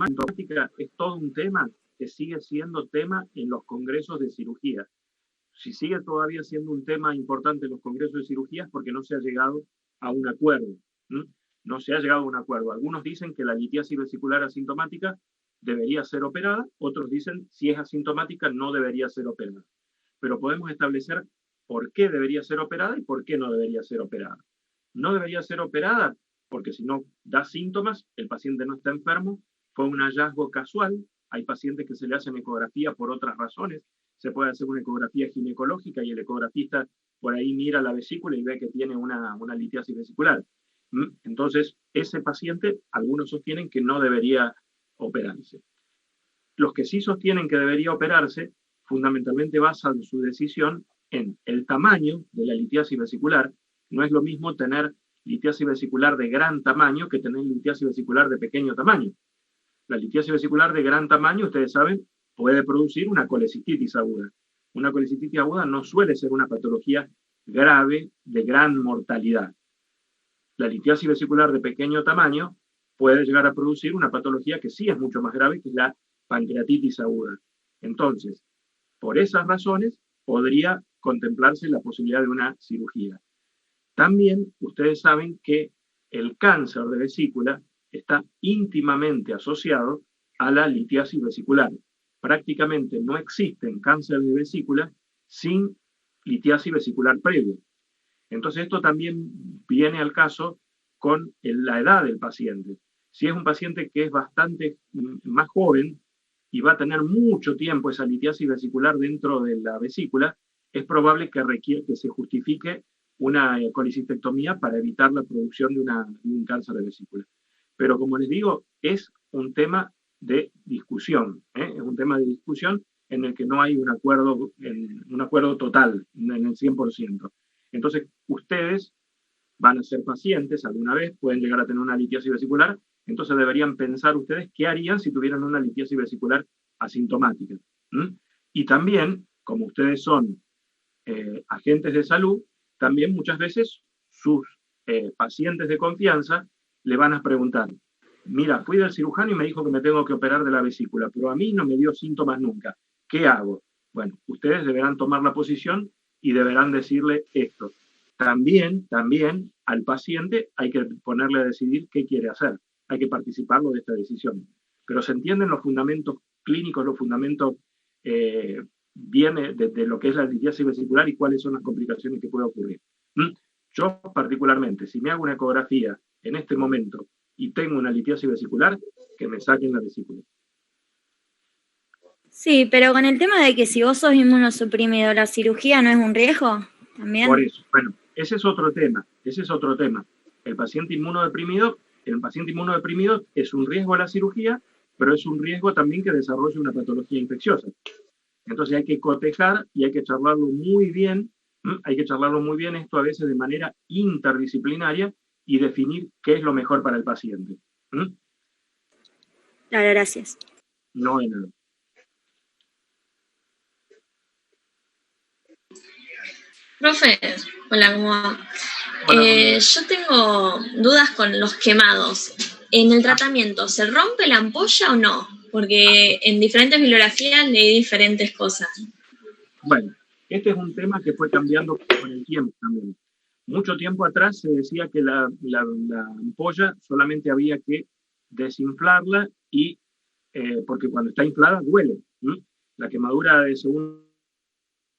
sintomática es todo un tema que sigue siendo tema en los congresos de cirugía. Si sigue todavía siendo un tema importante en los congresos de cirugía es porque no se ha llegado a un acuerdo. No se ha llegado a un acuerdo. Algunos dicen que la litiasis vesicular asintomática debería ser operada, otros dicen si es asintomática no debería ser operada. Pero podemos establecer por qué debería ser operada y por qué no debería ser operada. No debería ser operada porque si no da síntomas, el paciente no está enfermo, fue un hallazgo casual, hay pacientes que se le hacen ecografía por otras razones, se puede hacer una ecografía ginecológica y el ecografista por ahí mira la vesícula y ve que tiene una litiasis vesicular. Entonces, ese paciente, algunos sostienen que no debería operarse. Los que sí sostienen que debería operarse, fundamentalmente basan su decisión en el tamaño de la litiasis vesicular. No es lo mismo tener litiasis vesicular de gran tamaño que tener litiasis vesicular de pequeño tamaño. La litiasis vesicular de gran tamaño, ustedes saben, puede producir una colecistitis aguda. Una colecistitis aguda no suele ser una patología grave de gran mortalidad. La litiasis vesicular de pequeño tamaño puede llegar a producir una patología que sí es mucho más grave, que es la pancreatitis aguda. Entonces, por esas razones, podría contemplarse la posibilidad de una cirugía. También ustedes saben que el cáncer de vesícula está íntimamente asociado a la litiasis vesicular. Prácticamente no existen cáncer de vesícula sin litiasis vesicular previa. Entonces esto también viene al caso con la edad del paciente. Si es un paciente que es bastante más joven y va a tener mucho tiempo esa litiasis vesicular dentro de la vesícula, es probable que se justifique una colecistectomía para evitar la producción de un cáncer de vesícula. Pero como les digo, es un tema de discusión, es un tema de discusión en el que no hay un acuerdo total, en el 100%. Entonces, ustedes van a ser pacientes alguna vez, pueden llegar a tener una litiasis vesicular, entonces deberían pensar ustedes qué harían si tuvieran una litiasis vesicular asintomática. Y también, como ustedes son agentes de salud, también muchas veces sus pacientes de confianza le van a preguntar, mira, fui del cirujano y me dijo que me tengo que operar de la vesícula, pero a mí no me dio síntomas nunca. ¿Qué hago? Bueno, ustedes deberán tomar la posición y deberán decirle esto. También al paciente hay que ponerle a decidir qué quiere hacer. Hay que participarlo de esta decisión. Pero se entienden los fundamentos clínicos, los fundamentos viene de lo que es la litiasis vesicular y cuáles son las complicaciones que puede ocurrir. Yo particularmente, si me hago una ecografía en este momento y tengo una litiasis vesicular, que me saquen la vesícula. Sí, pero con el tema de que si vos sos inmunosuprimido, ¿la cirugía no es un riesgo también? Por eso, bueno, ese es otro tema. El paciente inmunodeprimido es un riesgo a la cirugía, pero es un riesgo también que desarrolle una patología infecciosa. Entonces hay que cotejar y hay que charlarlo muy bien. Esto a veces de manera interdisciplinaria y definir qué es lo mejor para el paciente. Claro, gracias. No de nada. Profe, hola, ¿cómo va? Yo tengo dudas con los quemados. ¿En el tratamiento se rompe la ampolla o no? Porque en diferentes bibliografías leí diferentes cosas. Bueno, este es un tema que fue cambiando con el tiempo también. Mucho tiempo atrás se decía que la ampolla solamente había que desinflarla y porque cuando está inflada duele. La quemadura de segundo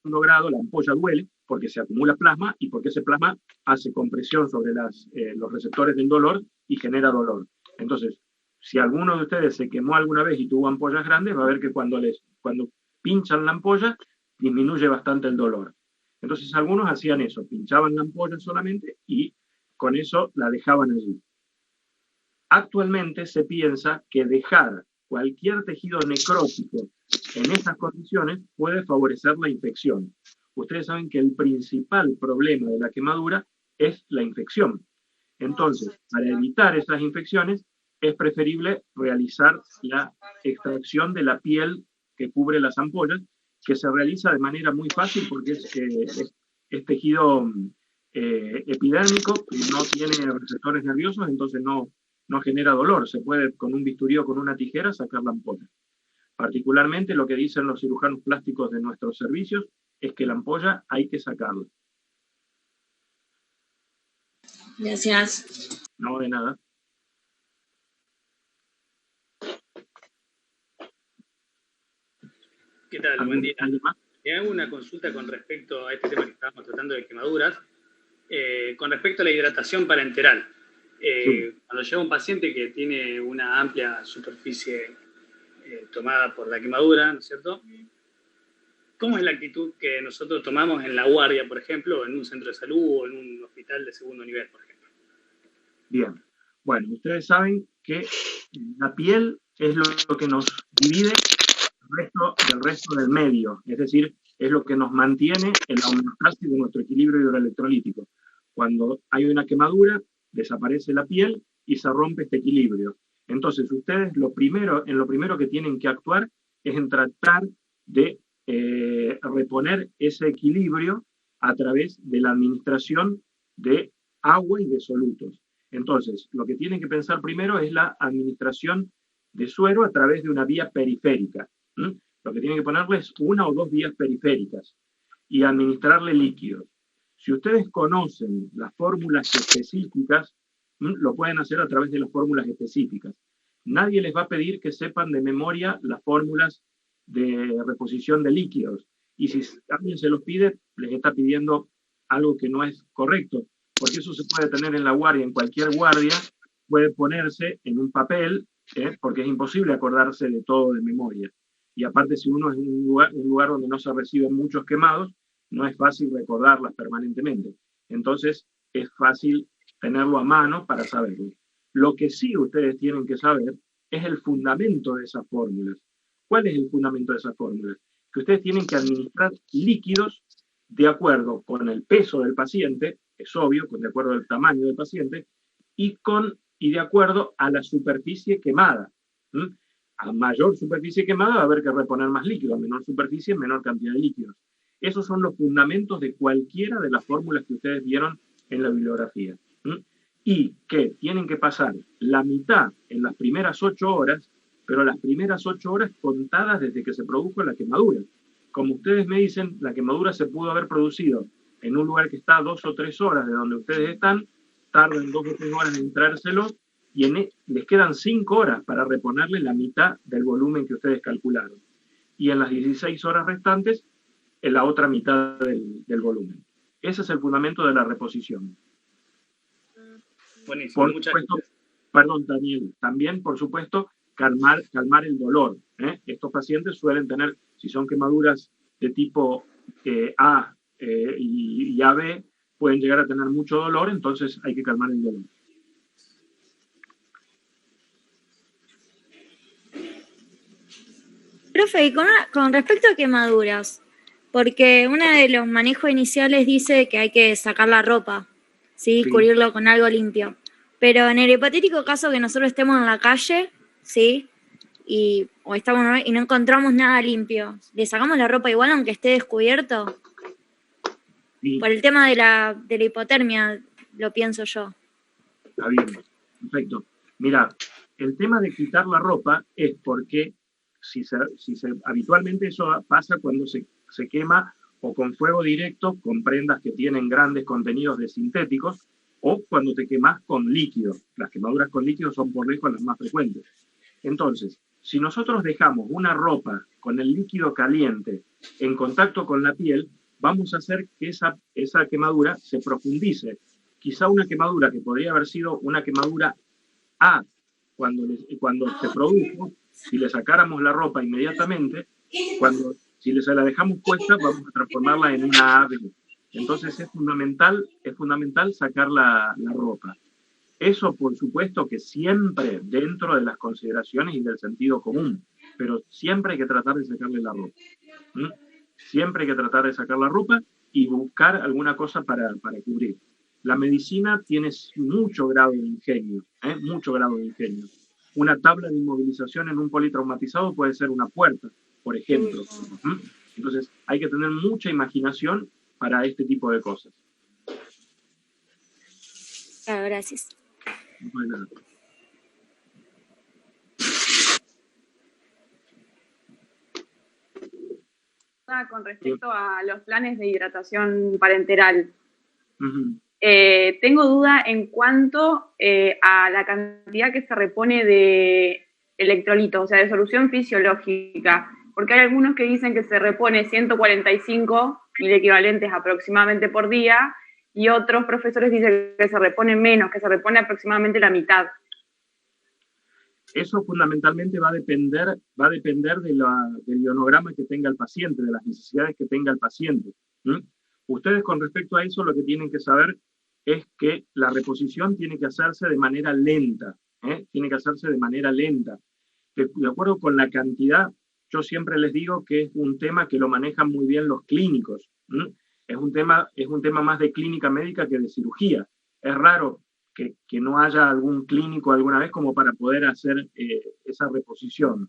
grado, la ampolla duele porque se acumula plasma y porque ese plasma hace compresión sobre los receptores del dolor y genera dolor. Entonces, si alguno de ustedes se quemó alguna vez y tuvo ampollas grandes, va a ver que cuando pinchan la ampolla, disminuye bastante el dolor. Entonces algunos hacían eso, pinchaban la ampolla solamente y con eso la dejaban allí. Actualmente se piensa que dejar cualquier tejido necrótico en esas condiciones puede favorecer la infección. Ustedes saben que el principal problema de la quemadura es la infección. Entonces, para evitar esas infecciones, es preferible realizar la extracción de la piel que cubre las ampollas, que se realiza de manera muy fácil porque es tejido epidérmico, no tiene receptores nerviosos, entonces no no genera dolor, se puede con un bisturí o con una tijera sacar la ampolla. Particularmente lo que dicen los cirujanos plásticos de nuestros servicios es que la ampolla hay que sacarla. Gracias. No, de nada. ¿Qué tal? Buen día. Le hago una consulta con respecto a este tema que estábamos tratando de quemaduras, con respecto a la hidratación parenteral. Sí. Cuando llega un paciente que tiene una amplia superficie tomada por la quemadura, ¿no es cierto? ¿Cómo es la actitud que nosotros tomamos en la guardia, por ejemplo, o en un centro de salud o en un hospital de segundo nivel, por ejemplo? Bien. Bueno, ustedes saben que la piel es lo que nos divide del resto del medio, es decir, es lo que nos mantiene en la homeostasis de nuestro equilibrio hidroelectrolítico. Cuando hay una quemadura, desaparece la piel y se rompe este equilibrio. Entonces, ustedes lo primero que tienen que actuar es en tratar de reponer ese equilibrio a través de la administración de agua y de solutos. Entonces, lo que tienen que pensar primero es la administración de suero a través de una vía periférica. Lo que tienen que ponerle es 1 o 2 vías periféricas y administrarle líquidos. Si ustedes conocen las fórmulas específicas, lo pueden hacer a través de las fórmulas específicas. Nadie les va a pedir que sepan de memoria las fórmulas de reposición de líquidos. Y si alguien se los pide, les está pidiendo algo que no es correcto, porque eso se puede tener en la guardia, en cualquier guardia, puede ponerse en un papel, porque es imposible acordarse de todo de memoria. Y aparte, si uno es en un lugar donde no se reciben muchos quemados, no es fácil recordarlas permanentemente. Entonces, es fácil tenerlo a mano para saberlo. Lo que sí ustedes tienen que saber es el fundamento de esas fórmulas. ¿Cuál es el fundamento de esas fórmulas? Que ustedes tienen que administrar líquidos de acuerdo con el peso del paciente, es obvio, de acuerdo al tamaño del paciente, y de acuerdo a la superficie quemada. A mayor superficie quemada va a haber que reponer más líquido, a menor superficie, menor cantidad de líquidos. Esos son los fundamentos de cualquiera de las fórmulas que ustedes vieron en la bibliografía. Y que tienen que pasar la mitad en las primeras 8 horas, pero las primeras 8 horas contadas desde que se produjo la quemadura. Como ustedes me dicen, la quemadura se pudo haber producido en un lugar que está a 2 o 3 horas de donde ustedes están, tardan 2 o 3 horas en entrárselo, y les quedan 5 horas para reponerle la mitad del volumen que ustedes calcularon. Y en las 16 horas restantes, en la otra mitad del volumen. Ese es el fundamento de la reposición. Buenísimo, por supuesto, perdón, Daniel, también, por supuesto, calmar el dolor. Estos pacientes suelen tener, si son quemaduras de tipo A y AB, pueden llegar a tener mucho dolor, entonces hay que calmar el dolor. Profe, y con respecto a quemaduras, porque uno de los manejos iniciales dice que hay que sacar la ropa, ¿sí? Sí. Cubrirlo con algo limpio. Pero en el hipotético caso que nosotros estemos en la calle, ¿sí? Y no encontramos nada limpio, ¿le sacamos la ropa igual aunque esté descubierto? Sí. Por el tema de la hipotermia, lo pienso yo. Está bien, perfecto. Mira, el tema de quitar la ropa es porque habitualmente eso pasa cuando se quema o con fuego directo, con prendas que tienen grandes contenidos de sintéticos, o cuando te quemas con líquido. Las quemaduras con líquido son por lejos las más frecuentes. Entonces, si nosotros dejamos una ropa con el líquido caliente en contacto con la piel, vamos a hacer que esa quemadura se profundice. Quizá una quemadura que podría haber sido una quemadura A cuando se produjo, si le sacáramos la ropa inmediatamente, si se la dejamos puesta, vamos a transformarla en una AB. Entonces es fundamental sacar la ropa. Eso, por supuesto, que siempre dentro de las consideraciones y del sentido común, pero siempre hay que tratar de sacarle la ropa. Siempre hay que tratar de sacar la ropa y buscar alguna cosa para cubrir. La medicina tiene mucho grado de ingenio, mucho grado de ingenio. Una tabla de inmovilización en un politraumatizado puede ser una puerta, por ejemplo. Entonces, hay que tener mucha imaginación para este tipo de cosas. Claro, gracias. Bueno. con respecto a los planes de hidratación parenteral. Tengo duda en cuanto a la cantidad que se repone de electrolitos, o sea, de solución fisiológica, porque hay algunos que dicen que se repone 145 mil equivalentes aproximadamente por día, y otros profesores dicen que se repone menos, que se repone aproximadamente la mitad. Eso fundamentalmente va a depender del ionograma que tenga el paciente, de las necesidades que tenga el paciente. Ustedes, con respecto a eso, lo que tienen que saber es que la reposición tiene que hacerse de manera lenta, tiene que hacerse de manera lenta. De acuerdo con la cantidad, yo siempre les digo que es un tema que lo manejan muy bien los clínicos. Es un tema más de clínica médica que de cirugía. Es raro que no haya algún clínico alguna vez como para poder hacer esa reposición.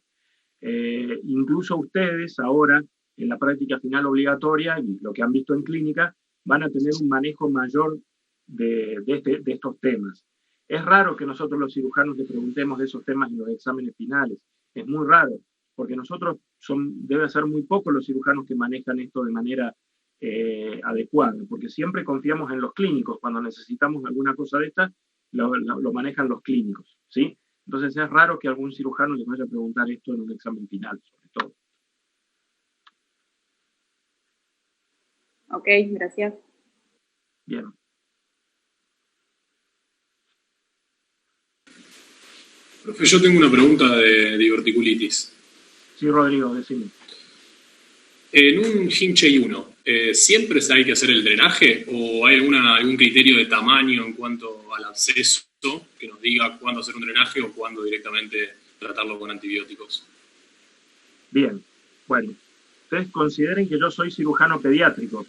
Incluso ustedes ahora, en la práctica final obligatoria, y lo que han visto en clínica, van a tener un manejo mayor de estos temas. Es raro que nosotros los cirujanos le preguntemos de esos temas en los exámenes finales. Es muy raro, porque nosotros debe ser muy pocos los cirujanos que manejan esto de manera adecuada, porque siempre confiamos en los clínicos. Cuando necesitamos alguna cosa de esta, lo manejan los clínicos, ¿sí? Entonces es raro que algún cirujano les vaya a preguntar esto en un examen final, sobre todo. Ok, gracias. Bien. Profe, yo tengo una pregunta de diverticulitis. Sí, Rodrigo, decime. En un Hinchey 1, ¿siempre hay que hacer el drenaje o hay algún criterio de tamaño en cuanto al absceso que nos diga cuándo hacer un drenaje o cuándo directamente tratarlo con antibióticos? Bien, bueno, ustedes consideren que yo soy cirujano pediátrico.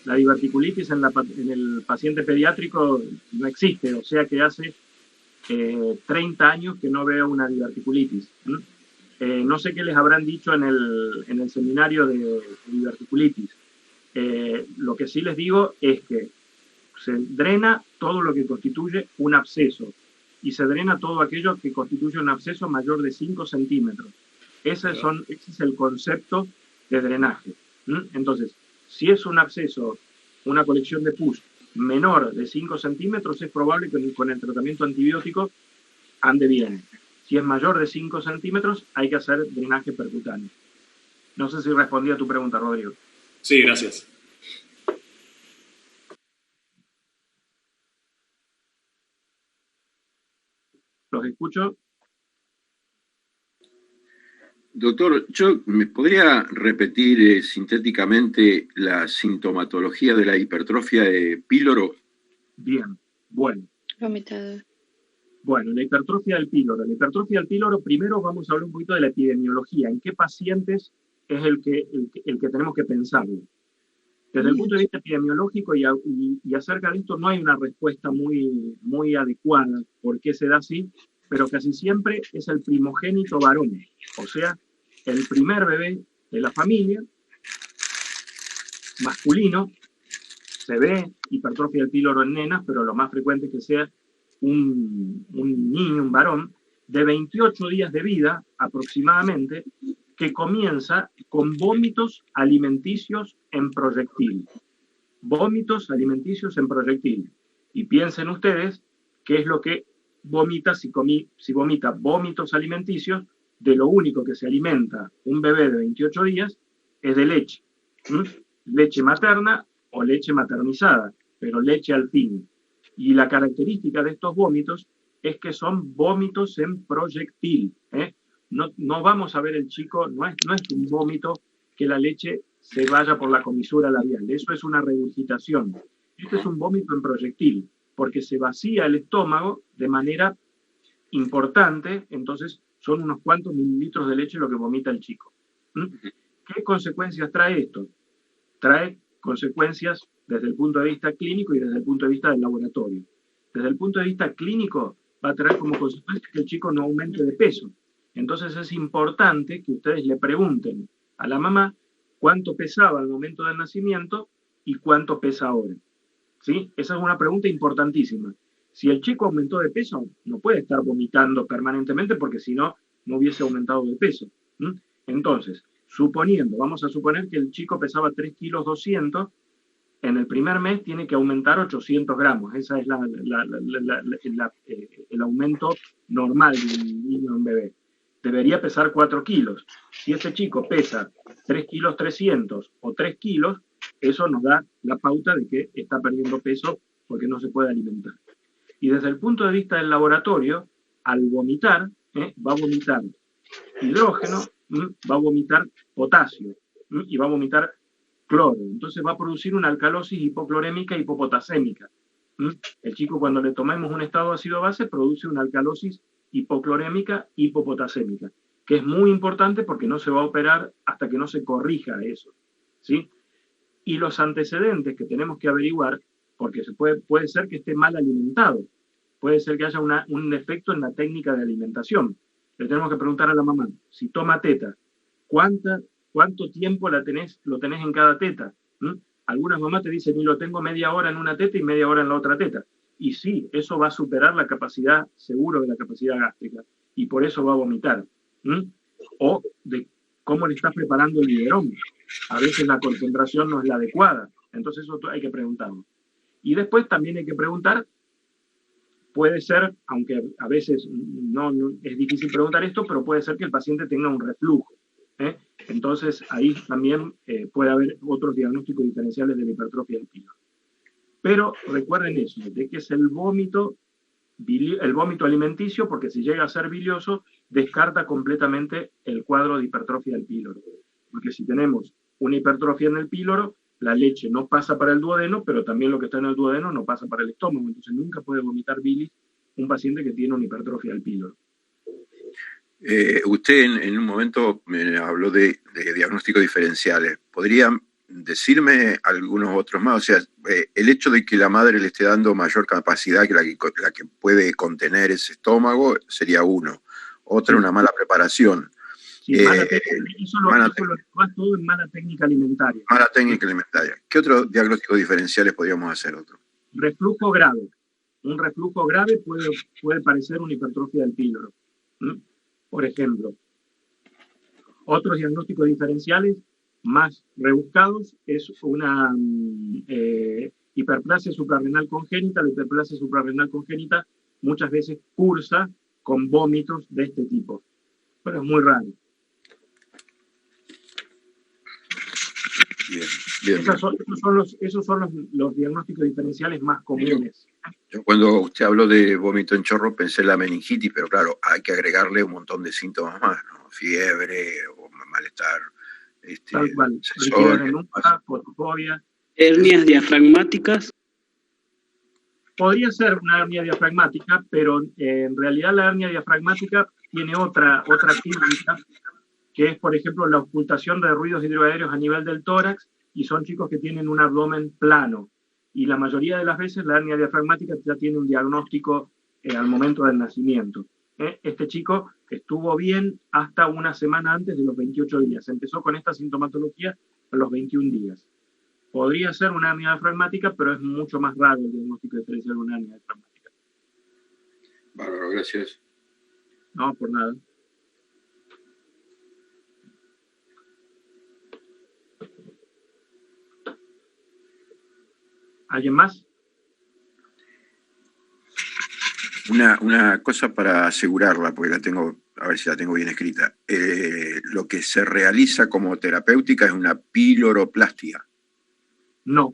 La diverticulitis en el paciente pediátrico no existe, o sea que hace 30 años que no veo una diverticulitis. No sé qué les habrán dicho en el seminario de diverticulitis. Lo que sí les digo es que se drena todo lo que constituye un absceso y se drena todo aquello que constituye un absceso mayor de 5 centímetros. Ese es el concepto de drenaje. Entonces, si es un absceso, una colección de pus menor de 5 centímetros, es probable que con el tratamiento antibiótico ande bien. Si es mayor de 5 centímetros, hay que hacer drenaje percutáneo. No sé si respondí a tu pregunta, Rodrigo. Sí, gracias. ¿Los escucho? Doctor, ¿me podría repetir sintéticamente la sintomatología de la hipertrofia de píloro? Bien, bueno. Vomitado. Bueno, la hipertrofia del píloro. La hipertrofia del píloro, primero vamos a hablar un poquito de la epidemiología. ¿En qué pacientes es el que tenemos que pensarlo? Desde el punto de vista epidemiológico y acerca de esto no hay una respuesta muy adecuada por qué se da así, pero casi siempre es el primogénito varón, o sea, el primer bebé de la familia, masculino. Se ve hipertrofia del píloro en nenas, pero lo más frecuente es que sea un niño, un varón, de 28 días de vida aproximadamente, que comienza con vómitos alimenticios en proyectil. Vómitos alimenticios en proyectil. Y piensen ustedes qué es lo que vomita si vomita vómitos alimenticios. De lo único que se alimenta un bebé de 28 días es de leche. Leche materna o leche maternizada, pero leche al fin. Y la característica de estos vómitos es que son vómitos en proyectil. No vamos a ver el chico, no es un vómito que la leche se vaya por la comisura labial, eso es una regurgitación. Este es un vómito en proyectil, porque se vacía el estómago de manera importante, entonces son unos cuantos mililitros de leche lo que vomita el chico. ¿Qué consecuencias trae esto? Trae consecuencias desde el punto de vista clínico y desde el punto de vista del laboratorio. Desde el punto de vista clínico va a traer como consecuencia que el chico no aumente de peso. Entonces es importante que ustedes le pregunten a la mamá cuánto pesaba al momento del nacimiento y cuánto pesa ahora. ¿Sí? Esa es una pregunta importantísima. Si el chico aumentó de peso, no puede estar vomitando permanentemente porque si no, no hubiese aumentado de peso. Entonces, vamos a suponer que el chico pesaba 3 kilos 200, en el primer mes tiene que aumentar 800 gramos. Ese es el aumento normal de un niño, un bebé. Debería pesar 4 kilos. Si ese chico pesa 3 kilos 300 o 3 kilos, eso nos da la pauta de que está perdiendo peso porque no se puede alimentar. Y desde el punto de vista del laboratorio, al vomitar, va a vomitar hidrógeno, va a vomitar potasio y va a vomitar cloro. Entonces va a producir una alcalosis hipoclorémica e hipopotasémica. El chico, cuando le tomemos un estado ácido-base, produce una alcalosis hipoclorémica hipopotasémica, que es muy importante porque no se va a operar hasta que no se corrija eso, ¿sí? Y los antecedentes que tenemos que averiguar, porque puede ser que esté mal alimentado, puede ser que haya un defecto en la técnica de alimentación. Le tenemos que preguntar a la mamá, si toma teta, ¿cuánto tiempo lo tenés en cada teta? Algunas mamás te dicen, lo tengo media hora en una teta y media hora en la otra teta. Y sí, eso va a superar la capacidad, seguro, de la capacidad gástrica, y por eso va a vomitar. O de cómo le estás preparando el biberón. A veces la concentración no es la adecuada, entonces eso hay que preguntarlo. Y después también hay que preguntar, puede ser, aunque a veces no es difícil preguntar esto, pero puede ser que el paciente tenga un reflujo. Entonces ahí también puede haber otros diagnósticos diferenciales de la hipertrofia del píloro. Pero recuerden eso, de que es el vómito alimenticio, porque si llega a ser bilioso, descarta completamente el cuadro de hipertrofia del píloro. Porque si tenemos una hipertrofia en el píloro, la leche no pasa para el duodeno, pero también lo que está en el duodeno no pasa para el estómago. Entonces nunca puede vomitar bilis un paciente que tiene una hipertrofia del píloro. Usted en un momento me habló de diagnósticos diferenciales. ¿Podría decirme algunos otros más? O sea, el hecho de que la madre le esté dando mayor capacidad que la que puede contener ese estómago sería uno. Otra, una mala preparación. Sí, eso lo vas todo en mala técnica alimentaria. Mala técnica alimentaria. ¿Qué otros diagnósticos diferenciales podríamos hacer? Reflujo grave. Un reflujo grave puede parecer una hipertrofia del píloro. Por ejemplo, otros diagnósticos diferenciales más rebuscados es una hiperplasia suprarrenal congénita. La hiperplasia suprarrenal congénita muchas veces cursa con vómitos de este tipo, pero es muy raro. Bien. Esos son los diagnósticos diferenciales más comunes. Yo cuando usted habló de vómito en chorro pensé en la meningitis, pero claro, hay que agregarle un montón de síntomas más, ¿no? Fiebre o malestar. Tal cual. Fotofobia. Hernias diafragmáticas. Podría ser una hernia diafragmática, pero en realidad la hernia diafragmática tiene otra clínica, que es, por ejemplo, la ocultación de ruidos hidroaéreos a nivel del tórax, y son chicos que tienen un abdomen plano. Y la mayoría de las veces la hernia diafragmática ya tiene un diagnóstico al momento del nacimiento. Este chico estuvo bien hasta una semana antes de los 28 días. Empezó con esta sintomatología a los 21 días. Podría ser una hernia diafragmática, pero es mucho más raro el diagnóstico diferencial de una hernia diafragmática. Bárbaro, gracias. No, por nada. ¿Alguien más? Una cosa para asegurarla, porque a ver si la tengo bien escrita. Lo que se realiza como terapéutica es una piloroplastia. No,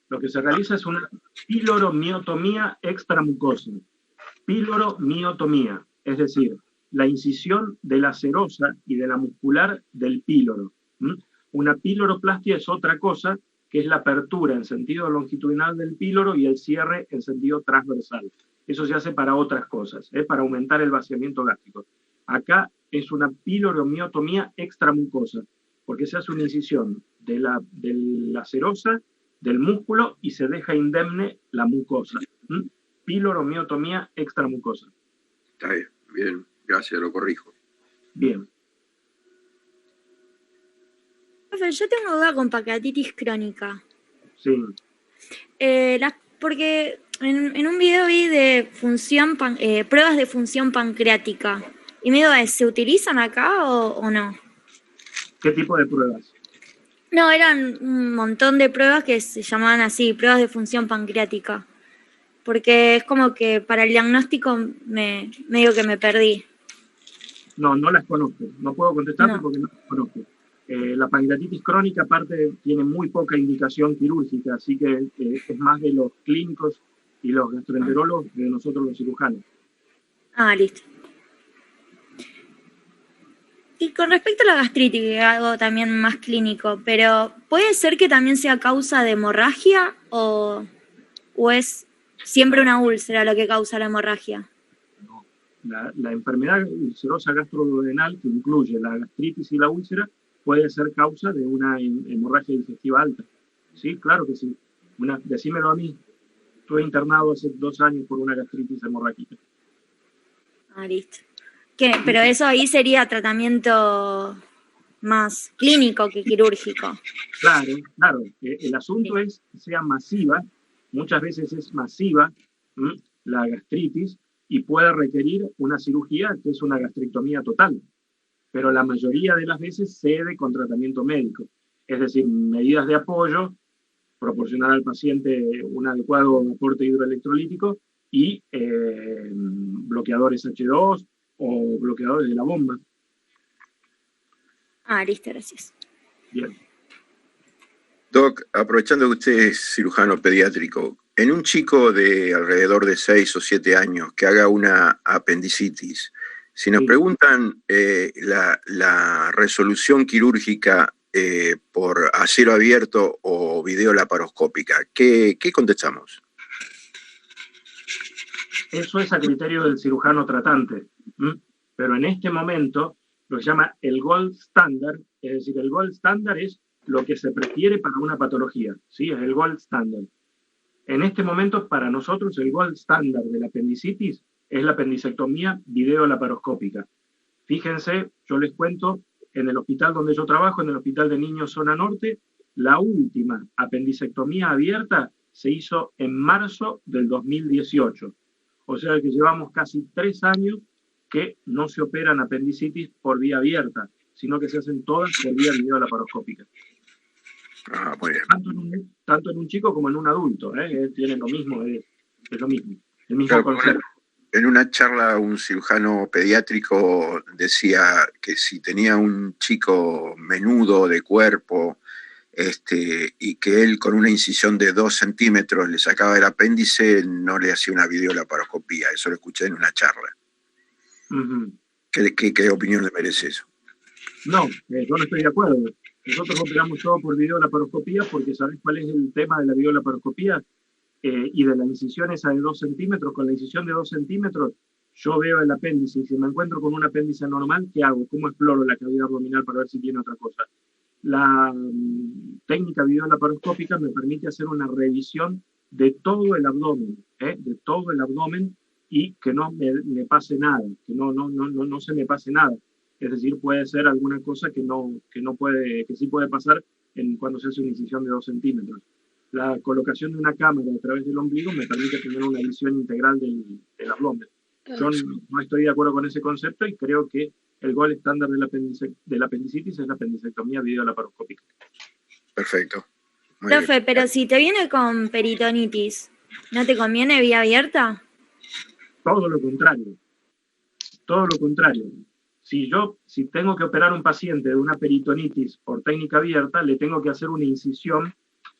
lo que se realiza es una piloromiotomía extramucosa. Piloromiotomía, es decir, la incisión de la serosa y de la muscular del píloro. Una piloroplastia es otra cosa, que es la apertura en sentido longitudinal del píloro y el cierre en sentido transversal. Eso se hace para otras cosas, para aumentar el vaciamiento gástrico. Acá es una piloromiotomía extramucosa, porque se hace una incisión de la serosa, del músculo, y se deja indemne la mucosa. Piloromiotomía extramucosa. Está bien, gracias, lo corrijo. Bien. Yo tengo duda con pancreatitis crónica. Sí. Porque en un video vi de pruebas de función pancreática. Y me digo, ¿se utilizan acá o no? ¿Qué tipo de pruebas? No, eran un montón de pruebas que se llamaban así, pruebas de función pancreática. Porque es como que para el diagnóstico medio que me perdí. No, no las conozco. No puedo contestarte No. porque no las conozco. La pancreatitis crónica, aparte, tiene muy poca indicación quirúrgica, así que es más de los clínicos y los gastroenterólogos que de nosotros los cirujanos. Ah, listo. Y con respecto a la gastritis, que es algo también más clínico, pero ¿puede ser que también sea causa de hemorragia o es siempre una úlcera lo que causa la hemorragia? La enfermedad ulcerosa gastroduodenal, que incluye la gastritis y la úlcera, puede ser causa de una hemorragia digestiva alta. Sí, claro que sí. Decímelo a mí. Estuve internado hace 2 años por una gastritis hemorrágica. Ah, listo. ¿Qué? Pero eso ahí sería tratamiento más clínico que quirúrgico. Claro, claro. El asunto es que sea masiva. Muchas veces es masiva la gastritis y puede requerir una cirugía que es una gastrectomía total. Pero la mayoría de las veces cede con tratamiento médico. Es decir, medidas de apoyo, proporcionar al paciente un adecuado aporte hidroelectrolítico y bloqueadores H2 o bloqueadores de la bomba. Ah, listo, gracias. Bien. Doc, aprovechando que usted es cirujano pediátrico, en un chico de alrededor de 6 o 7 años que haga una apendicitis, si nos preguntan la resolución quirúrgica por acero abierto o videolaparoscópica, ¿qué contestamos? Eso es a criterio del cirujano tratante. Pero en este momento lo que se llama el gold standard, es decir, el gold standard es lo que se prefiere para una patología, ¿sí? Es el gold standard. En este momento, para nosotros, el gold standard de la apendicitis es la apendicectomía videolaparoscópica. Fíjense, yo les cuento, en el hospital donde yo trabajo, en el Hospital de Niños Zona Norte, la última apendicectomía abierta se hizo en marzo del 2018. O sea que llevamos casi 3 años que no se operan apendicitis por vía abierta, sino que se hacen todas por vía videolaparoscópica. Ah, muy bien. Tanto en un chico como en un adulto, tienen lo mismo, es lo mismo, el mismo Claro, concepto. En una charla un cirujano pediátrico decía que si tenía un chico menudo de cuerpo y que él con una incisión de 2 centímetros le sacaba el apéndice, no le hacía una videolaparoscopía. Eso lo escuché en una charla. Uh-huh. ¿Qué opinión le merece eso? No, yo no estoy de acuerdo. Nosotros operamos todo por videolaparoscopía porque ¿sabés cuál es el tema de la videolaparoscopía? Y de la incisión esa de 2 centímetros, con la incisión de 2 centímetros, yo veo el apéndice y si me encuentro con un apéndice normal, ¿qué hago? ¿Cómo exploro la cavidad abdominal para ver si tiene otra cosa? La técnica videolaparoscópica me permite hacer una revisión de todo el abdomen, y que no me pase nada, que no se me pase nada. Es decir, puede ser alguna cosa que sí puede pasar cuando se hace una incisión de 2 centímetros. La colocación de una cámara a través del ombligo me permite tener una visión integral del abdomen. Yo no estoy de acuerdo con ese concepto y creo que el gold estándar de la apendicitis es la apendicectomía videolaparoscópica. Perfecto. Muy Profe, bien. pero si te viene con peritonitis, ¿no te conviene vía abierta? Todo lo contrario. Todo lo contrario. Si tengo que operar a un paciente de una peritonitis por técnica abierta, le tengo que hacer una incisión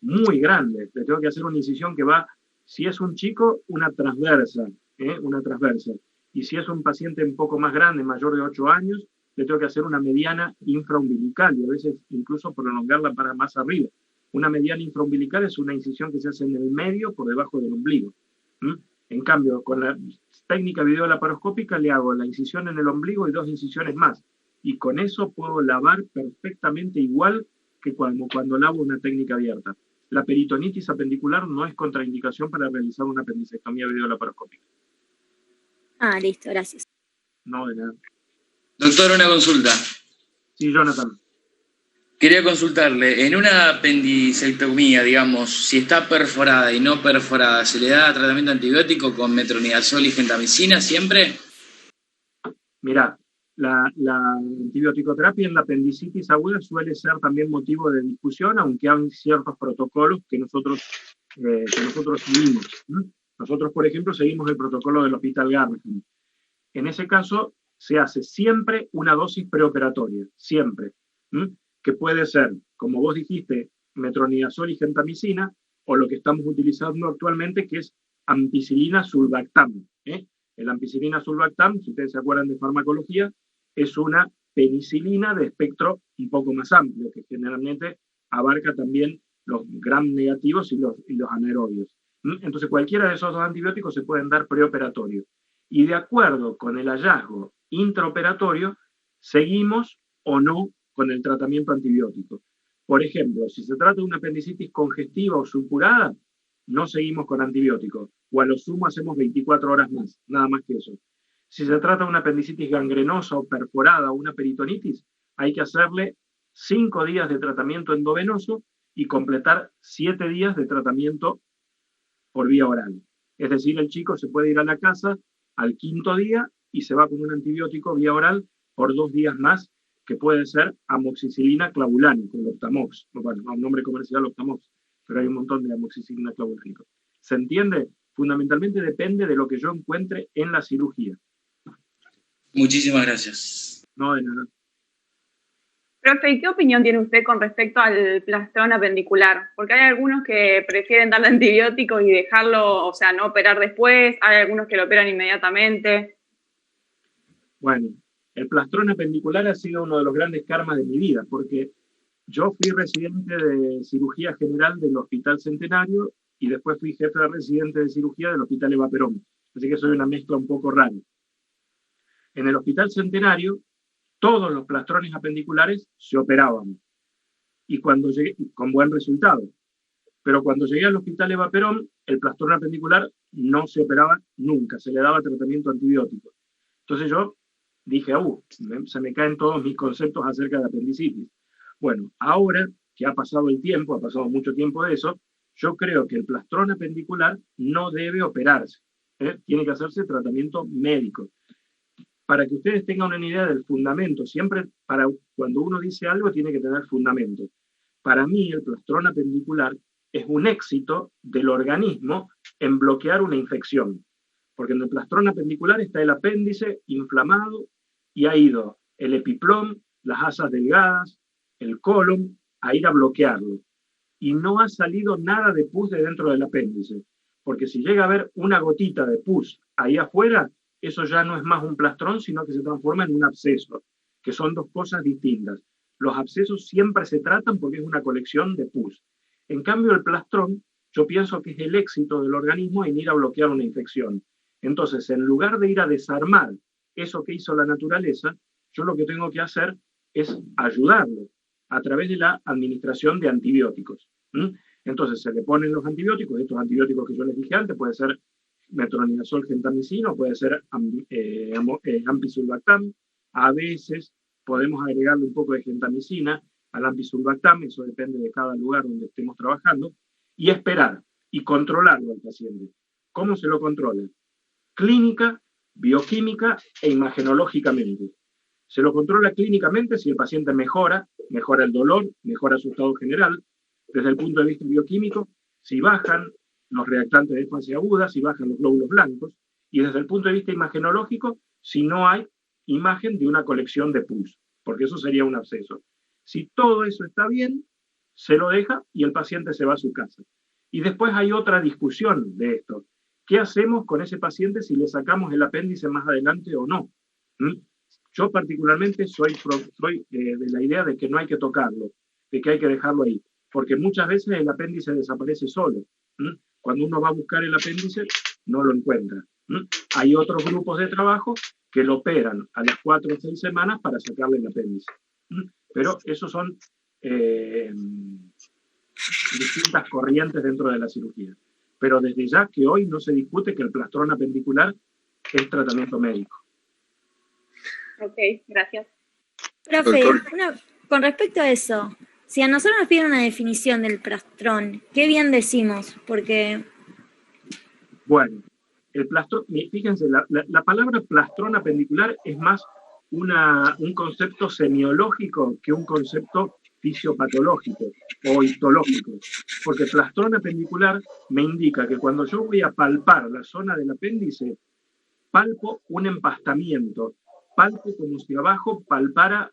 muy grande. Le tengo que hacer una incisión que va, si es un chico, una transversa. Y si es un paciente un poco más grande, mayor de 8 años, le tengo que hacer una mediana infraumbilical y a veces incluso prolongarla para más arriba. Una mediana infraumbilical es una incisión que se hace en el medio por debajo del ombligo. En cambio, con la técnica videolaparoscópica le hago la incisión en el ombligo y 2 incisiones más. Y con eso puedo lavar perfectamente igual que cuando lavo una técnica abierta. La peritonitis apendicular no es contraindicación para realizar una apendicectomía videolaparoscópica. Ah, listo, gracias. No, de nada. Doctor, una consulta. Sí, Jonathan. Quería consultarle, en una apendicectomía, digamos, si está perforada y no perforada, ¿se le da tratamiento antibiótico con metronidazol y gentamicina siempre? Mirá, La antibiótico-terapia en la apendicitis aguda suele ser también motivo de discusión, aunque hay ciertos protocolos que nosotros seguimos. Nosotros, por ejemplo, seguimos el protocolo del Hospital Garrahan. En ese caso, se hace siempre una dosis preoperatoria, siempre, que puede ser, como vos dijiste, metronidazol y gentamicina, o lo que estamos utilizando actualmente, que es ampicilina sulbactam. El ampicilina sulbactam, si ustedes se acuerdan de farmacología, es una penicilina de espectro un poco más amplio, que generalmente abarca también los gram negativos y los anaerobios. Entonces, cualquiera de esos dos antibióticos se pueden dar preoperatorio. Y de acuerdo con el hallazgo intraoperatorio, seguimos o no con el tratamiento antibiótico. Por ejemplo, si se trata de una apendicitis congestiva o supurada, no seguimos con antibióticos, o a lo sumo hacemos 24 horas más, nada más que eso. Si se trata de una apendicitis gangrenosa o perforada o una peritonitis, hay que hacerle 5 días de tratamiento endovenoso y completar 7 días de tratamiento por vía oral. Es decir, el chico se puede ir a la casa al 5.º día y se va con un antibiótico vía oral por 2 días más, que puede ser amoxicilina clavulánica, con Loptamox. Bueno, un nombre comercial Loptamox, pero hay un montón de amoxicilina clavulánica. ¿Se entiende? Fundamentalmente depende de lo que yo encuentre en la cirugía. Muchísimas gracias. No, de nada. Profe, ¿y qué opinión tiene usted con respecto al plastrón apendicular? Porque hay algunos que prefieren darle antibióticos y dejarlo, o sea, no operar después, hay algunos que lo operan inmediatamente. Bueno, el plastrón apendicular ha sido uno de los grandes karmas de mi vida, porque yo fui residente de cirugía general del Hospital Centenario y después fui jefe de residente de cirugía del Hospital Eva Perón. Así que soy una mezcla un poco rara. En el Hospital Centenario, todos los plastrones apendiculares se operaban, y cuando llegué, con buen resultado. Pero cuando llegué al Hospital Eva Perón, el plastrón apendicular no se operaba nunca, se le daba tratamiento antibiótico. Entonces yo dije, se me caen todos mis conceptos acerca de apendicitis. Bueno, ahora que ha pasado el tiempo, ha pasado mucho tiempo de eso, yo creo que el plastrón apendicular no debe operarse. Tiene que hacerse tratamiento médico. Para que ustedes tengan una idea del fundamento, siempre cuando uno dice algo tiene que tener fundamento. Para mí el plastrón apendicular es un éxito del organismo en bloquear una infección. Porque en el plastrón apendicular está el apéndice inflamado y ha ido el epiplón, las asas delgadas, el colon, a ir a bloquearlo. Y no ha salido nada de pus de dentro del apéndice. Porque si llega a haber una gotita de pus ahí afuera, eso ya no es más un plastrón, sino que se transforma en un absceso, que son dos cosas distintas. Los abscesos siempre se tratan porque es una colección de pus. En cambio, el plastrón, yo pienso que es el éxito del organismo en ir a bloquear una infección. Entonces, en lugar de ir a desarmar eso que hizo la naturaleza, yo lo que tengo que hacer es ayudarlo a través de la administración de antibióticos. Entonces, se le ponen los antibióticos, estos antibióticos que yo les dije antes, puede ser metronidazol, gentamicina, puede ser ampicilbactam. A veces podemos agregarle un poco de gentamicina al ampicilbactam, eso depende de cada lugar donde estemos trabajando, y esperar y controlarlo al paciente. ¿Cómo se lo controla? Clínica, bioquímica e imagenológicamente. Se lo controla clínicamente si el paciente mejora el dolor, mejora su estado general. Desde el punto de vista bioquímico, si bajan los reactantes de fase aguda, si bajan los glóbulos blancos, y desde el punto de vista imagenológico, si no hay imagen de una colección de pus, porque eso sería un absceso. Si todo eso está bien, se lo deja y el paciente se va a su casa. Y después hay otra discusión de esto. ¿Qué hacemos con ese paciente si le sacamos el apéndice más adelante o no? Yo particularmente soy de la idea de que no hay que tocarlo, de que hay que dejarlo ahí, porque muchas veces el apéndice desaparece solo. Cuando uno va a buscar el apéndice, no lo encuentra. Hay otros grupos de trabajo que lo operan a las 4 o 6 semanas para sacarle el apéndice. Pero esos son distintas corrientes dentro de la cirugía. Pero desde ya que hoy no se discute que el plastrón apendicular es tratamiento médico. Ok, gracias. Profe, con respecto a eso, si a nosotros nos piden una definición del plastrón, ¿qué bien decimos? Porque... Bueno, el plastrón, fíjense, la palabra plastrón apendicular es más un concepto semiológico que un concepto fisiopatológico o histológico, porque plastrón apendicular me indica que cuando yo voy a palpar la zona del apéndice, palpo un empastamiento, palpo como si abajo palpara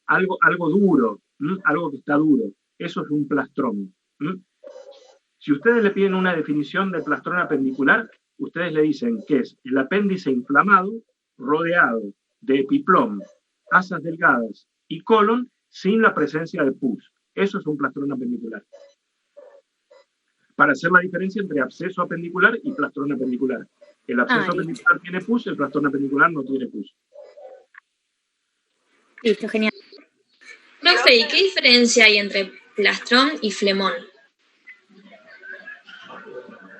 algo duro, algo que está duro. Eso es un plastrón. Si ustedes le piden una definición de plastrón apendicular, ustedes le dicen que es el apéndice inflamado rodeado de epiplom, asas delgadas y colon sin la presencia de pus. Eso es un plastrón apendicular. Para hacer la diferencia entre absceso apendicular y plastrón apendicular. El absceso apendicular tiene pus, el plastrón apendicular no tiene pus. Listo, genial. Profe, ¿y qué diferencia hay entre plastrón y flemón?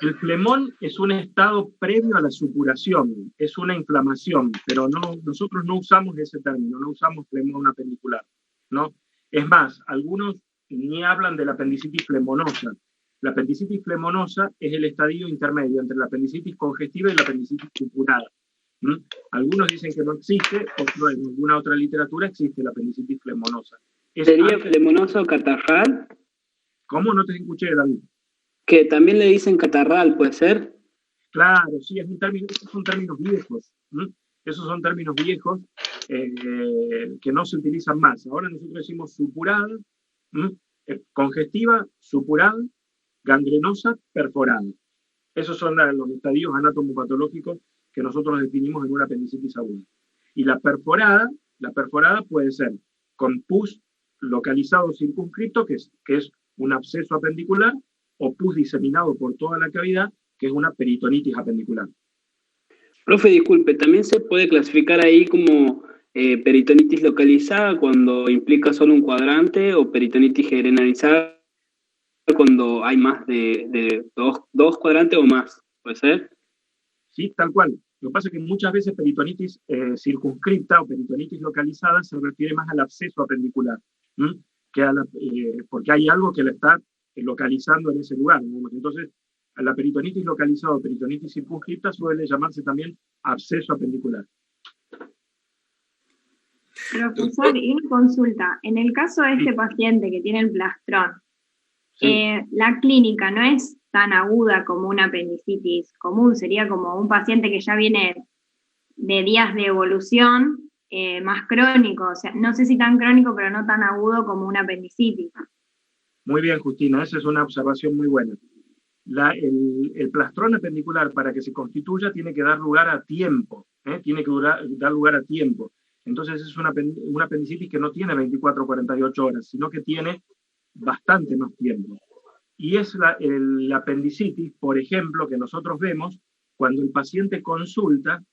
El flemón es un estado previo a la supuración, es una inflamación, pero nosotros no usamos ese término, no usamos flemón apendicular, ¿no? Es más, algunos ni hablan de la apendicitis flemonosa. La apendicitis flemonosa es el estadio intermedio entre la apendicitis congestiva y la apendicitis supurada. Algunos dicen que no existe, otros en alguna otra literatura existe la apendicitis flemonosa. ¿Sería flemonosa o catarral? ¿Cómo? No te escuché, David. Que también le dicen catarral, ¿puede ser? Claro, sí, esos son términos viejos. Esos son términos viejos que no se utilizan más. Ahora nosotros decimos supurada, congestiva, supurada, gangrenosa, perforada. Esos son los estadios anatomopatológicos que nosotros definimos en una apendicitis aguda. Y la perforada puede ser con pus localizado circunscrito, que es un absceso apendicular, o pus diseminado por toda la cavidad, que es una peritonitis apendicular. Profe, disculpe, ¿también se puede clasificar ahí como peritonitis localizada cuando implica solo un cuadrante o peritonitis generalizada cuando hay más de dos cuadrantes o más? ¿Puede ser? Sí, tal cual. Lo que pasa es que muchas veces peritonitis circunscripta o peritonitis localizada se refiere más al absceso apendicular, porque hay algo que la está localizando en ese lugar. Entonces, a la peritonitis localizada o peritonitis circunscripta suele llamarse también absceso apendicular. Profesor, y una consulta. En el caso de este paciente que tiene el plastrón, la clínica no es tan aguda como una apendicitis común, sería como un paciente que ya viene de días de evolución más crónico, o sea, no sé si tan crónico, pero no tan agudo como una apendicitis. Muy bien, Justina, esa es una observación muy buena. El plastrón apendicular, para que se constituya, tiene que dar lugar a tiempo, tiene que dar lugar a tiempo. Entonces es una apendicitis que no tiene 24 o 48 horas, sino que tiene bastante más tiempo. Y es la apendicitis, por ejemplo, que nosotros vemos cuando el paciente consulta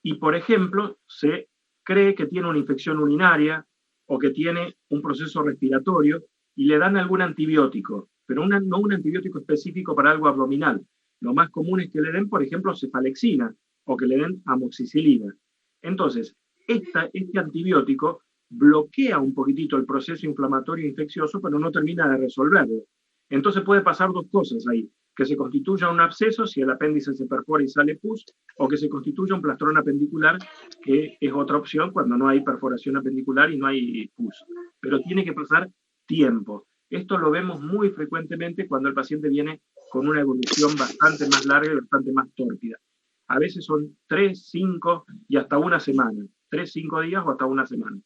y, por ejemplo, se cree que tiene una infección urinaria o que tiene un proceso respiratorio y le dan algún antibiótico, pero no un antibiótico específico para algo abdominal. Lo más común es que le den, por ejemplo, cefalexina o que le den amoxicilina. Entonces, este antibiótico bloquea un poquitito el proceso inflamatorio infeccioso, pero no termina de resolverlo. Entonces puede pasar dos cosas ahí, que se constituya un absceso si el apéndice se perfora y sale pus, o que se constituya un plastrón apendicular, que es otra opción cuando no hay perforación apendicular y no hay pus. Pero tiene que pasar tiempo. Esto lo vemos muy frecuentemente cuando el paciente viene con una evolución bastante más larga y bastante más tórpida. A veces son 3, 5 y hasta una semana. 3, 5 días o hasta una semana.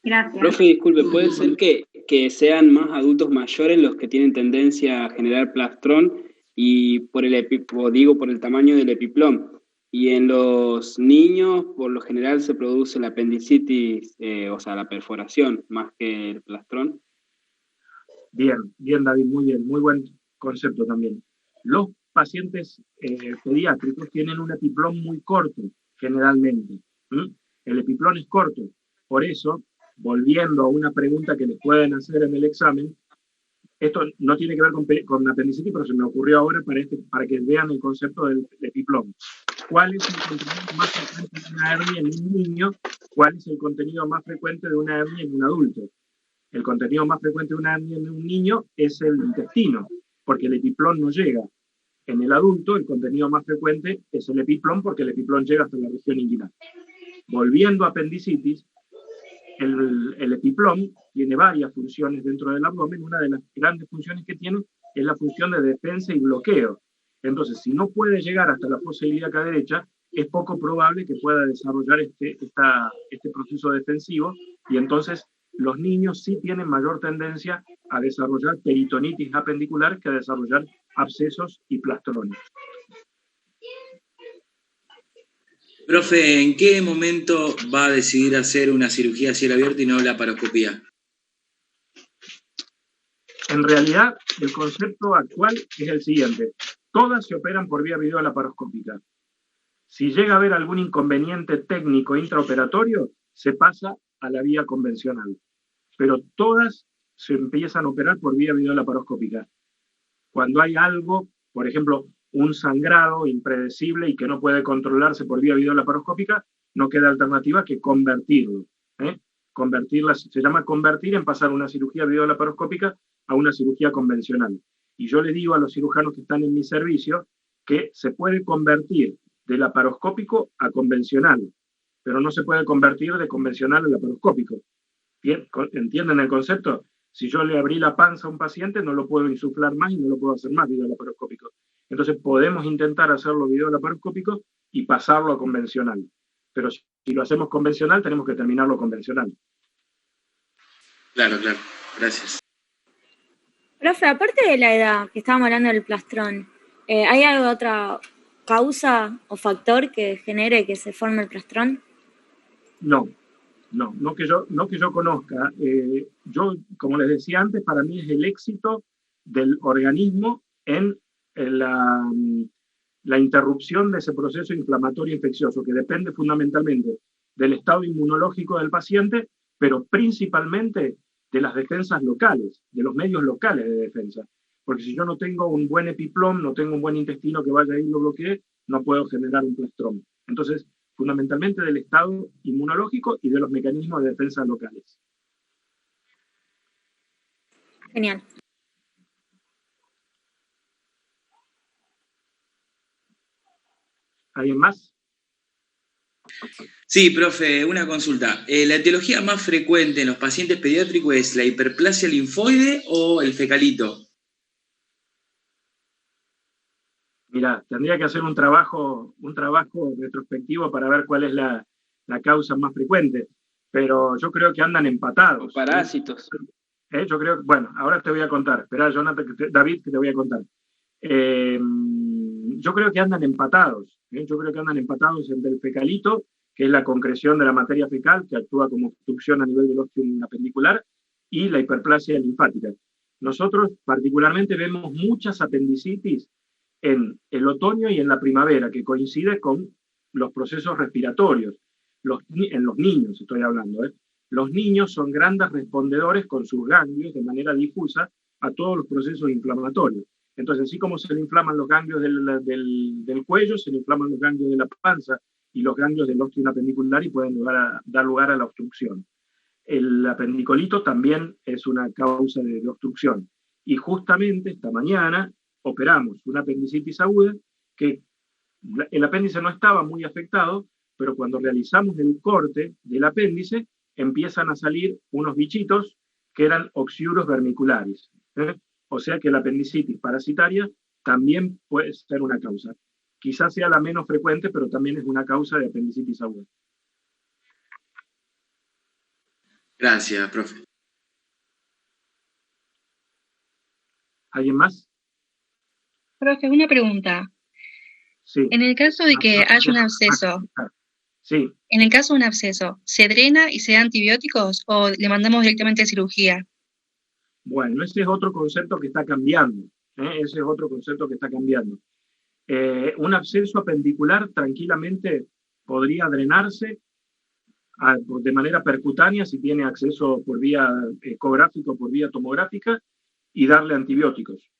Gracias. Profe, disculpe, ¿puede ser que sean más adultos mayores los que tienen tendencia a generar plastrón y por el tamaño del epiplom? Y en los niños, por lo general, se produce la apendicitis, o sea, la perforación, más que el plastrón. Bien, David, muy bien, muy buen concepto también. Los pacientes pediátricos tienen un epiplom muy corto, generalmente. El epiplom es corto, por eso, volviendo a una pregunta que les pueden hacer en el examen, esto no tiene que ver con apendicitis, pero se me ocurrió ahora para que vean el concepto del epiplom. ¿Cuál es el contenido más frecuente de una hernia en un niño? ¿Cuál es el contenido más frecuente de una hernia en un adulto? El contenido más frecuente de una hernia en un niño es el intestino, porque el epiplom no llega. En el adulto, el contenido más frecuente es el epiplom, porque el epiplom llega hasta la región inguinal. Volviendo a apendicitis, el epiplom tiene varias funciones dentro del abdomen. Una de las grandes funciones que tiene es la función de defensa y bloqueo. Entonces, si no puede llegar hasta la fosa ilíaca derecha, es poco probable que pueda desarrollar este proceso defensivo, y entonces los niños sí tienen mayor tendencia a desarrollar peritonitis apendicular que a desarrollar abscesos y plastrones. Profe, ¿en qué momento va a decidir hacer una cirugía a cielo abierto y no la laparoscopía? En realidad, el concepto actual es el siguiente. Todas se operan por vía videolaparoscópica. Si llega a haber algún inconveniente técnico intraoperatorio, se pasa a la vía convencional. Pero todas se empiezan a operar por vía videolaparoscópica. Cuando hay algo, por ejemplo, un sangrado impredecible y que no puede controlarse por vía videolaparoscópica, no queda alternativa que convertirlo. Convertirla, se llama convertir en pasar una cirugía videolaparoscópica a una cirugía convencional. Y yo le digo a los cirujanos que están en mi servicio que se puede convertir de laparoscópico a convencional, pero no se puede convertir de convencional a laparoscópico. ¿Entienden el concepto? Si yo le abrí la panza a un paciente, no lo puedo insuflar más y no lo puedo hacer más videolaparoscópico. Entonces podemos intentar hacerlo videolaparoscópico y pasarlo a convencional. Pero si lo hacemos convencional, tenemos que terminarlo convencional. Claro, gracias. Profe, aparte de la edad, que estábamos hablando del plastrón, ¿hay alguna otra causa o factor que genere que se forme el plastrón? No que yo conozca. Yo, como les decía antes, para mí es el éxito del organismo en la interrupción de ese proceso inflamatorio infeccioso, que depende fundamentalmente del estado inmunológico del paciente, pero principalmente de las defensas locales, de los medios locales de defensa. Porque si yo no tengo un buen epiplom, no tengo un buen intestino que vaya ahí y lo bloquee, no puedo generar un plastrón. Entonces, fundamentalmente del estado inmunológico y de los mecanismos de defensa locales. Genial. ¿Alguien más? Sí, profe, una consulta. ¿La etiología más frecuente en los pacientes pediátricos es la hiperplasia linfoide o el fecalito? Mira, tendría que hacer un trabajo retrospectivo para ver cuál es la causa más frecuente, pero yo creo que andan empatados. Parásitos. Yo creo, bueno, ahora te voy a contar. Espera, David, que te voy a contar. Yo creo que andan empatados. Yo creo que andan empatados entre el fecalito, que es la concreción de la materia fecal, que actúa como obstrucción a nivel del ostium apendicular, y la hiperplasia linfática. Nosotros particularmente vemos muchas apendicitis en el otoño y en la primavera, que coincide con los procesos respiratorios. En los niños estoy hablando. Los niños son grandes respondedores con sus ganglios de manera difusa a todos los procesos inflamatorios. Entonces, así como se le inflaman los ganglios del cuello, se le inflaman los ganglios de la panza y los ganglios del ostium apendicular y pueden dar lugar a la obstrucción. El apendicolito también es una causa de obstrucción. Y justamente esta mañana operamos una apendicitis aguda que el apéndice no estaba muy afectado, pero cuando realizamos el corte del apéndice empiezan a salir unos bichitos que eran oxiuros vermiculares. O sea que la apendicitis parasitaria también puede ser una causa. Quizás sea la menos frecuente, pero también es una causa de apendicitis aguda. Gracias, profe. ¿Alguien más? Profe, una pregunta. Sí. En el caso de que haya un absceso, sí. En el caso de un absceso, ¿se drena y se da antibióticos o le mandamos directamente a cirugía? Bueno, ese es otro concepto que está cambiando. Ese es otro concepto que está cambiando. Un absceso apendicular tranquilamente podría drenarse de manera percutánea si tiene acceso por vía ecográfica o por vía tomográfica y darle antibióticos.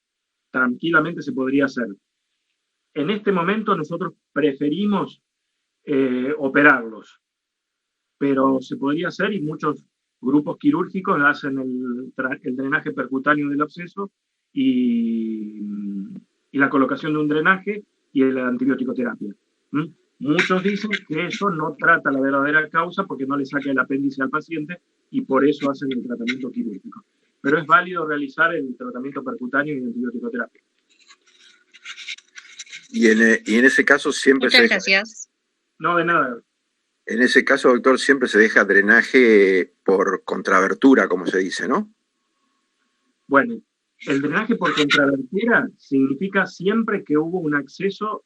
Tranquilamente se podría hacer. En este momento nosotros preferimos operarlos, pero se podría hacer y muchos grupos quirúrgicos hacen el drenaje percutáneo del absceso y y la colocación de un drenaje y la antibiótico-terapia. Muchos dicen que eso no trata la verdadera causa porque no le saca el apéndice al paciente y por eso hacen el tratamiento quirúrgico. Pero es válido realizar el tratamiento percutáneo y antibiótico-terapia. Y en ese caso siempre Muchas gracias. No, de nada. En ese caso, doctor, siempre se deja drenaje por contrabertura, como se dice, ¿no? Bueno, el drenaje por contrabertura significa siempre que hubo un acceso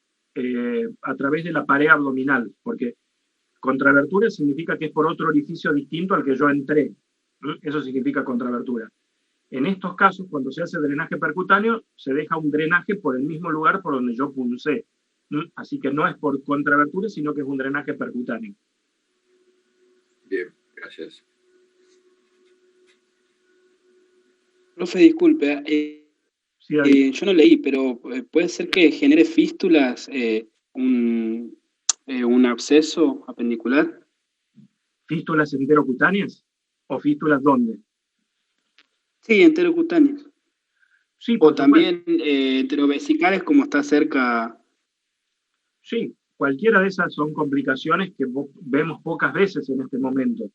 a través de la pared abdominal, porque contrabertura significa que es por otro orificio distinto al que yo entré. Eso significa contrabertura. En estos casos, cuando se hace drenaje percutáneo, se deja un drenaje por el mismo lugar por donde yo puncé. Así que no es por contrabertura, sino que es un drenaje percutáneo. Bien, gracias. Profe, disculpe, yo no leí, pero ¿puede ser que genere fístulas un absceso apendicular? ¿Fístulas enterocutáneas? ¿O fístulas dónde? Sí, enterocutáneas. Sí, o también enterovesicales, como está cerca. Sí, cualquiera de esas son complicaciones que vemos pocas veces en este momento.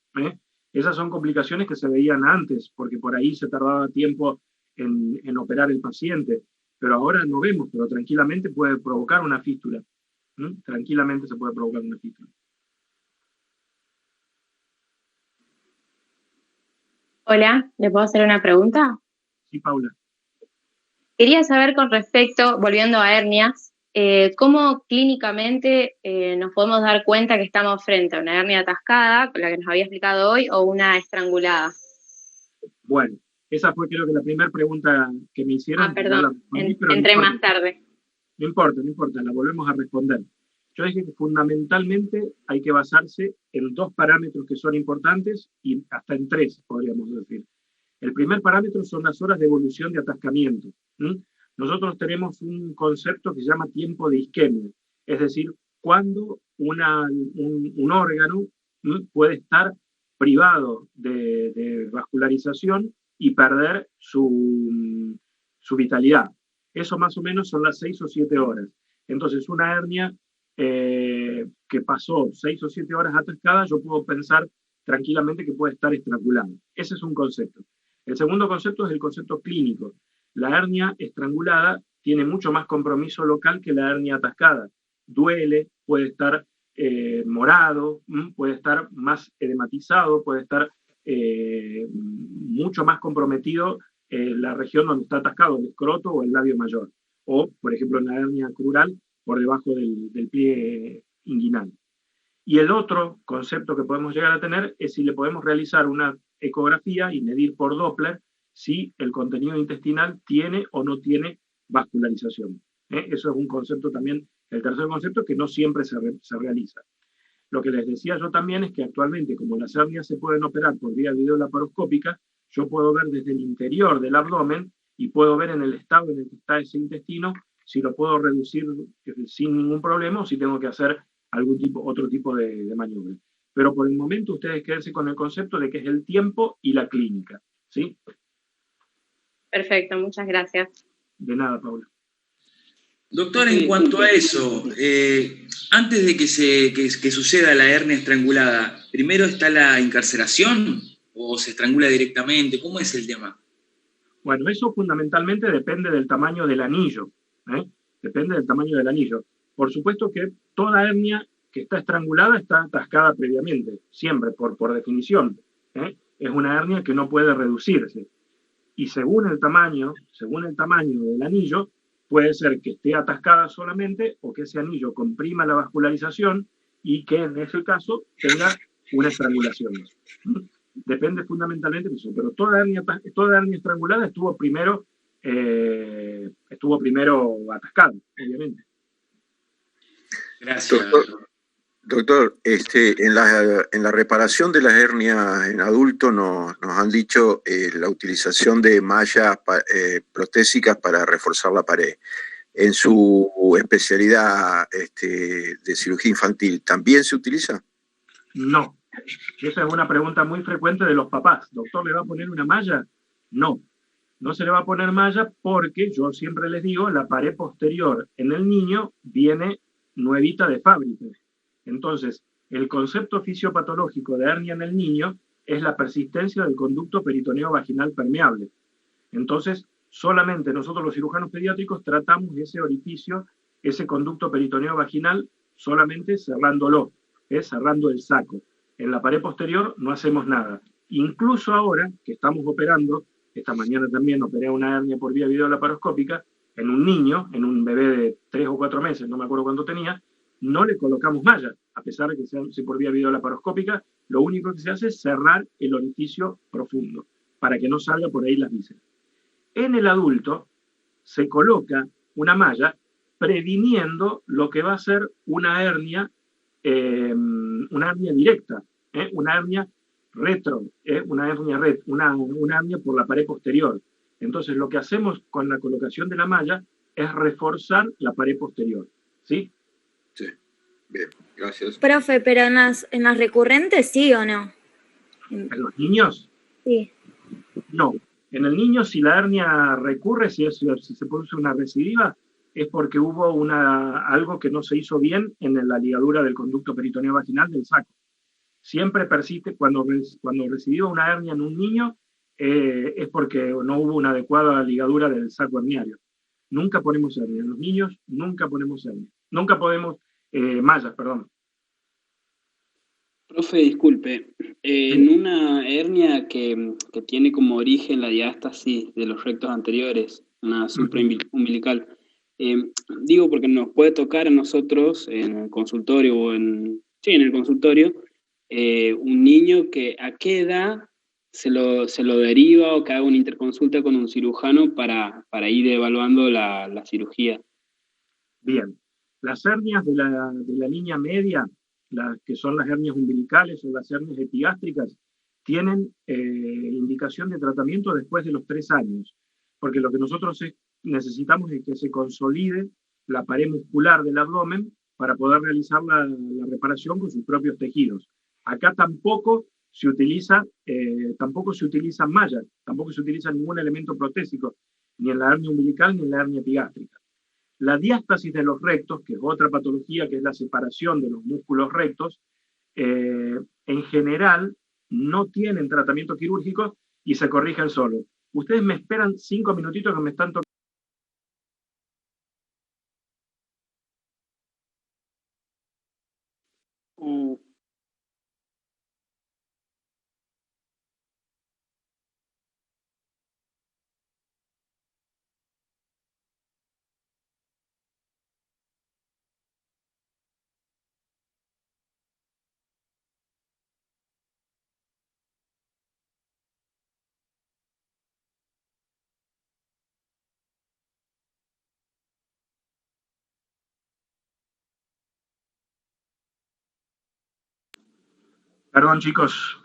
Esas son complicaciones que se veían antes, porque por ahí se tardaba tiempo en operar el paciente, pero ahora no vemos, pero tranquilamente puede provocar una fístula. Tranquilamente se puede provocar una fístula. Hola, ¿le puedo hacer una pregunta? Sí, Paula. Quería saber con respecto, volviendo a hernias, ¿cómo clínicamente nos podemos dar cuenta que estamos frente a una hernia atascada, con la que nos había explicado hoy, o una estrangulada? Bueno, esa fue creo que la primera pregunta que me hicieron. Perdón, entré más tarde. No importa, la volvemos a responder. Yo dije que fundamentalmente hay que basarse en 2 parámetros que son importantes y hasta en 3, podríamos decir. El primer parámetro son las horas de evolución de atascamiento. Nosotros tenemos un concepto que se llama tiempo de isquemia, es decir, cuando un órgano puede estar privado de vascularización y perder su vitalidad. Eso más o menos son las 6 o 7 horas. Entonces, una hernia que pasó 6 o 7 horas atascada, yo puedo pensar tranquilamente que puede estar estrangulada. Ese es un concepto. El segundo concepto es el concepto clínico. La hernia estrangulada tiene mucho más compromiso local que la hernia atascada. Duele, puede estar morado, puede estar más edematizado, puede estar mucho más comprometido la región donde está atascado, el escroto o el labio mayor. O, por ejemplo, en la hernia crural, por debajo del pie inguinal. Y el otro concepto que podemos llegar a tener es si le podemos realizar una ecografía y medir por Doppler si el contenido intestinal tiene o no tiene vascularización. Eso es un concepto también, el tercer concepto, que no siempre se realiza. Lo que les decía yo también es que actualmente, como las hernias se pueden operar por vía videolaparoscópica, yo puedo ver desde el interior del abdomen y puedo ver en el estado en el que está ese intestino si lo puedo reducir sin ningún problema o si tengo que hacer otro tipo de maniobra. Pero por el momento ustedes quédense con el concepto de que es el tiempo y la clínica, ¿sí? Perfecto, muchas gracias. De nada, Paula. Doctor, en cuanto a eso, antes de que suceda la hernia estrangulada, ¿primero está la encarceración o se estrangula directamente? ¿Cómo es el tema? Bueno, eso fundamentalmente depende del tamaño del anillo. Depende del tamaño del anillo. Por supuesto que toda hernia que está estrangulada está atascada previamente, siempre, por definición. Es una hernia que no puede reducirse. Y según el tamaño del anillo, puede ser que esté atascada solamente o que ese anillo comprima la vascularización y que en ese caso tenga una estrangulación. Depende fundamentalmente de eso, pero toda hernia estrangulada estuvo primero atascada, obviamente. Gracias. Doctor, en la reparación de las hernias en adultos nos han dicho la utilización de mallas protésicas para reforzar la pared. En su especialidad de cirugía infantil, ¿también se utiliza? No. Esa es una pregunta muy frecuente de los papás. ¿Doctor, le va a poner una malla? No. No se le va a poner malla porque, yo siempre les digo, la pared posterior en el niño viene nuevita de fábrica. Entonces, el concepto fisiopatológico de hernia en el niño es la persistencia del conducto peritoneo vaginal permeable. Entonces, solamente nosotros los cirujanos pediátricos tratamos ese orificio, ese conducto peritoneo vaginal, solamente cerrándolo, cerrando el saco. En la pared posterior no hacemos nada. Incluso ahora que estamos operando, esta mañana también operé una hernia por vía videolaparoscópica, en un niño, en un bebé de 3 o 4 meses, no me acuerdo cuánto tenía, no le colocamos malla, a pesar de que sea por vía videolaparoscópica, lo único que se hace es cerrar el orificio profundo, para que no salga por ahí las vísceras. En el adulto se coloca una malla previniendo lo que va a ser una hernia directa, una hernia retro, una hernia por la pared posterior. Entonces, lo que hacemos con la colocación de la malla es reforzar la pared posterior, ¿sí? Sí, bien, gracias. Profe, pero en las recurrentes, ¿sí o no? ¿En los niños? Sí. No. En el niño, si la hernia recurre, si se produce una recidiva, es porque hubo algo que no se hizo bien en la ligadura del conducto peritoneo vaginal del saco. Siempre persiste, cuando recidiva una hernia en un niño, es porque no hubo una adecuada ligadura del saco herniario. Nunca ponemos hernia. En los niños nunca ponemos hernia. Nunca podemos mallas, perdón. Profe, disculpe, en una hernia que tiene como origen la diástasis de los rectos anteriores, una supraumbilical, digo porque nos puede tocar a nosotros en el consultorio en el consultorio, un niño que a qué edad se lo deriva o que haga una interconsulta con un cirujano para ir evaluando la cirugía. Bien, las hernias de la línea media, las que son las hernias umbilicales o las hernias epigástricas, tienen indicación de tratamiento después de los 3 años, porque lo que nosotros necesitamos es que se consolide la pared muscular del abdomen para poder realizar la reparación con sus propios tejidos. Acá tampoco se utiliza mallas, tampoco se utiliza ningún elemento protésico, ni en la hernia umbilical ni en la hernia epigástrica. La diástasis de los rectos, que es otra patología, que es la separación de los músculos rectos, en general no tienen tratamiento quirúrgico y se corrigen solos. Ustedes me esperan 5 minutitos que me están tocando. Perdón, chicos.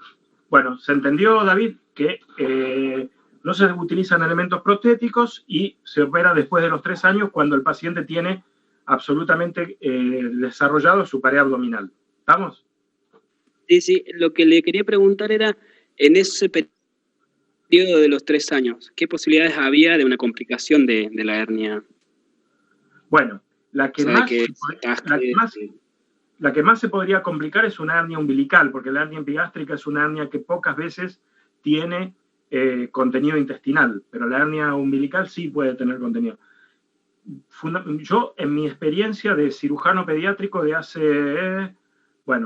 Bueno, se entendió, David, que no se utilizan elementos protéticos y se opera después de los 3 años cuando el paciente tiene absolutamente desarrollado su pared abdominal. ¿Estamos? Sí, lo que le quería preguntar era, en ese periodo de los 3 años, ¿qué posibilidades había de una complicación de la hernia? Bueno, la que más se podría complicar es una hernia umbilical, porque la hernia epigástrica es una hernia que pocas veces tiene contenido intestinal, pero la hernia umbilical sí puede tener contenido. Yo, en mi experiencia de cirujano pediátrico de hace,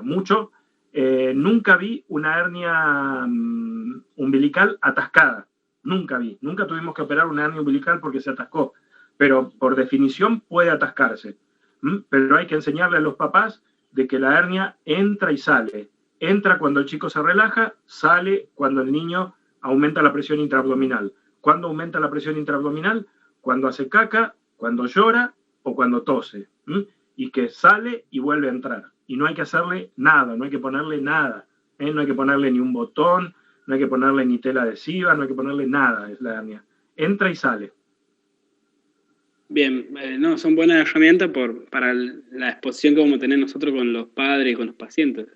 mucho, nunca vi una hernia umbilical atascada. Nunca tuvimos que operar una hernia umbilical porque se atascó, pero por definición puede atascarse. Pero hay que enseñarle a los papás de que la hernia entra y sale. Entra cuando el chico se relaja, sale cuando el niño aumenta la presión intraabdominal. ¿Cuándo aumenta la presión intraabdominal? Cuando hace caca, cuando llora o cuando tose. Y que sale y vuelve a entrar. Y no hay que hacerle nada, no hay que ponerle nada. No hay que ponerle ni un botón, no hay que ponerle ni tela adhesiva, no hay que ponerle nada, es la hernia. Entra y sale. Bien, son buenas herramientas para la exposición que vamos a tener nosotros con los padres y con los pacientes.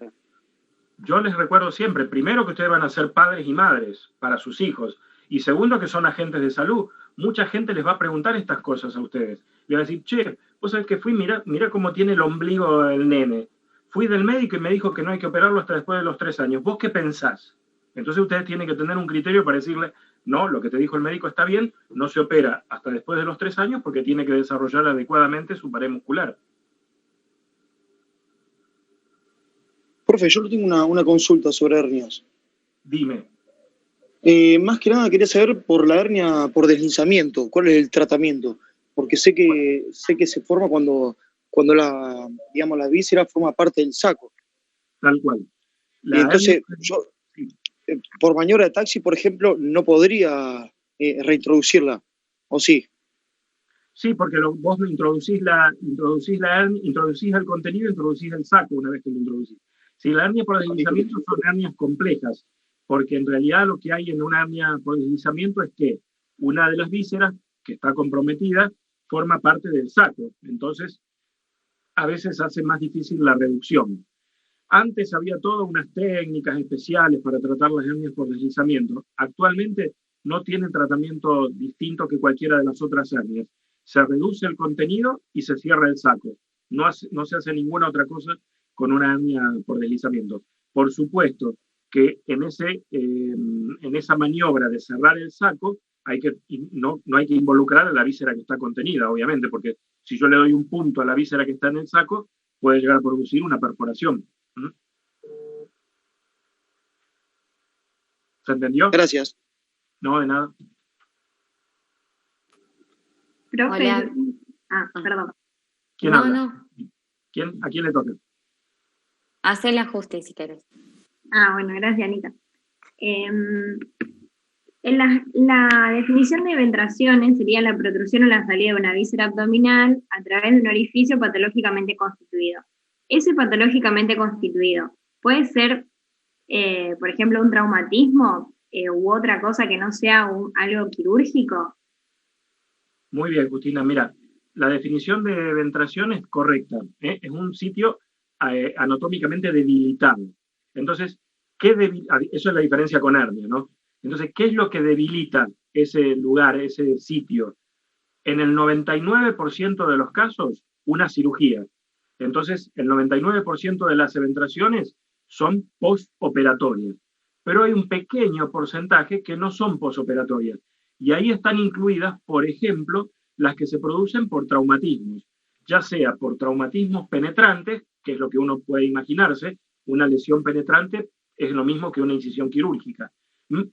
Yo les recuerdo siempre, primero que ustedes van a ser padres y madres para sus hijos, Y segundo, que son agentes de salud. Mucha gente les va a preguntar estas cosas a ustedes. Le va a decir, che, vos sabés que fui, mira cómo tiene el ombligo el nene. Fui del médico y me dijo que no hay que operarlo hasta después de los 3 años. ¿Vos qué pensás? Entonces ustedes tienen que tener un criterio para decirle, no, lo que te dijo el médico está bien, no se opera hasta después de los 3 años porque tiene que desarrollar adecuadamente su pared muscular. Profe, yo tengo una consulta sobre hernias. Dime. Más que nada quería saber por la hernia por deslizamiento, ¿cuál es el tratamiento? Porque sé que se forma cuando la víscera forma parte del saco. Tal cual. Y entonces yo, por maniobra de taxi, por ejemplo, no podría reintroducirla, ¿o sí? Sí, porque vos introducís el contenido, introducís el saco una vez que lo introducís. Si la hernia por deslizamiento son hernias complejas, porque en realidad lo que hay en una hernia por deslizamiento es que una de las vísceras que está comprometida forma parte del saco. Entonces, a veces hace más difícil la reducción. Antes había todas unas técnicas especiales para tratar las hernias por deslizamiento. Actualmente no tienen tratamiento distinto que cualquiera de las otras hernias. Se reduce el contenido y se cierra el saco. No se hace ninguna otra cosa con una hernia por deslizamiento. Por supuesto que en esa maniobra de cerrar el saco no hay que involucrar a la víscera que está contenida, obviamente, porque si yo le doy un punto a la víscera que está en el saco, puede llegar a producir una perforación. ¿Se entendió? Gracias. No, de nada. Profe. Hola. Perdón. ¿Quién No, habla? no. ¿A quién le toca? Haz el ajuste si querés. Bueno, gracias, Anita. En la definición de ventraciones sería la protrusión o la salida de una víscera abdominal a través de un orificio patológicamente constituido. Ese patológicamente constituido puede ser, por ejemplo, un traumatismo u otra cosa que no sea algo quirúrgico. Muy bien, Justina. Mira, la definición de ventración es correcta. Es un sitio anatómicamente debilitado. Entonces, eso es la diferencia con hernia, ¿no? Entonces, ¿qué es lo que debilita ese lugar, ese sitio? En el 99% de los casos, una cirugía. Entonces, el 99% de las ventraciones son postoperatorias. Pero hay un pequeño porcentaje que no son postoperatorias. Y ahí están incluidas, por ejemplo, las que se producen por traumatismos, ya sea por traumatismos penetrantes, que es lo que uno puede imaginarse, una lesión penetrante es lo mismo que una incisión quirúrgica,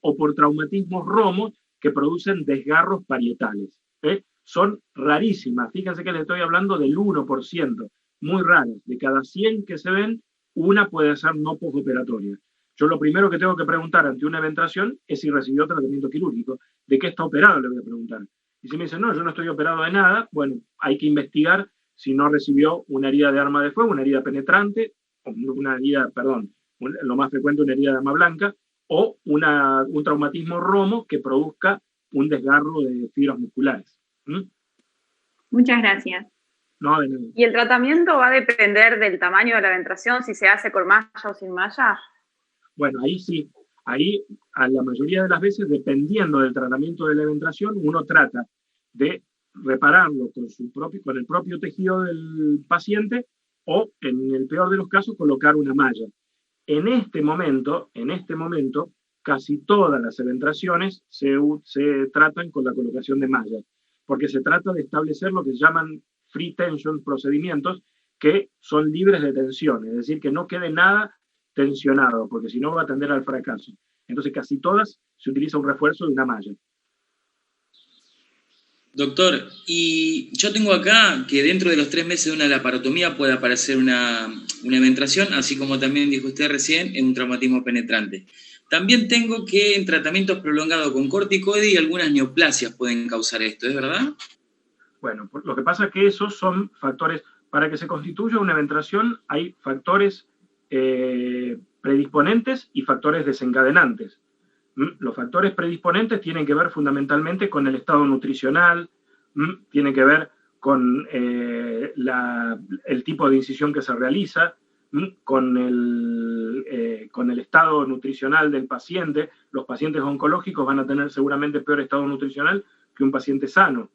o por traumatismos romos que producen desgarros parietales. Son rarísimas, fíjense que les estoy hablando del 1%, muy raras, de cada 100 que se ven, una puede ser no postoperatoria. Yo lo primero que tengo que preguntar ante una ventración es si recibió tratamiento quirúrgico. ¿De qué está operado? Le voy a preguntar. Y si me dicen, no, yo no estoy operado de nada, bueno, hay que investigar si no recibió una herida de arma de fuego, una herida penetrante, lo más frecuente una herida de arma blanca, o un traumatismo romo que produzca un desgarro de fibras musculares. Muchas gracias. No, de nada. ¿Y el tratamiento va a depender del tamaño de la ventración, si se hace con malla o sin malla? Bueno, ahí sí. Ahí, a la mayoría de las veces, dependiendo del tratamiento de la ventración, uno trata de repararlo con el propio tejido del paciente o, en el peor de los casos, colocar una malla. En este momento, casi todas las ventraciones se tratan con la colocación de mallas, porque se trata de establecer lo que se llaman free tension procedimientos, que son libres de tensión, es decir, que no quede nada tensionado, porque si no va a tender al fracaso. Entonces, casi todas se utiliza un refuerzo de una malla. Doctor, y yo tengo acá que dentro de los 3 meses de una laparotomía puede aparecer una ventración, así como también dijo usted recién, en un traumatismo penetrante. También tengo que en tratamientos prolongados con corticoide y algunas neoplasias pueden causar esto, ¿es verdad? Bueno, lo que pasa es que esos son factores, para que se constituya una ventración hay factores predisponentes y factores desencadenantes. Los factores predisponentes tienen que ver fundamentalmente con el estado nutricional, tienen que ver con el tipo de incisión que se realiza, con el estado nutricional del paciente. Los pacientes oncológicos van a tener seguramente peor estado nutricional que un paciente sano.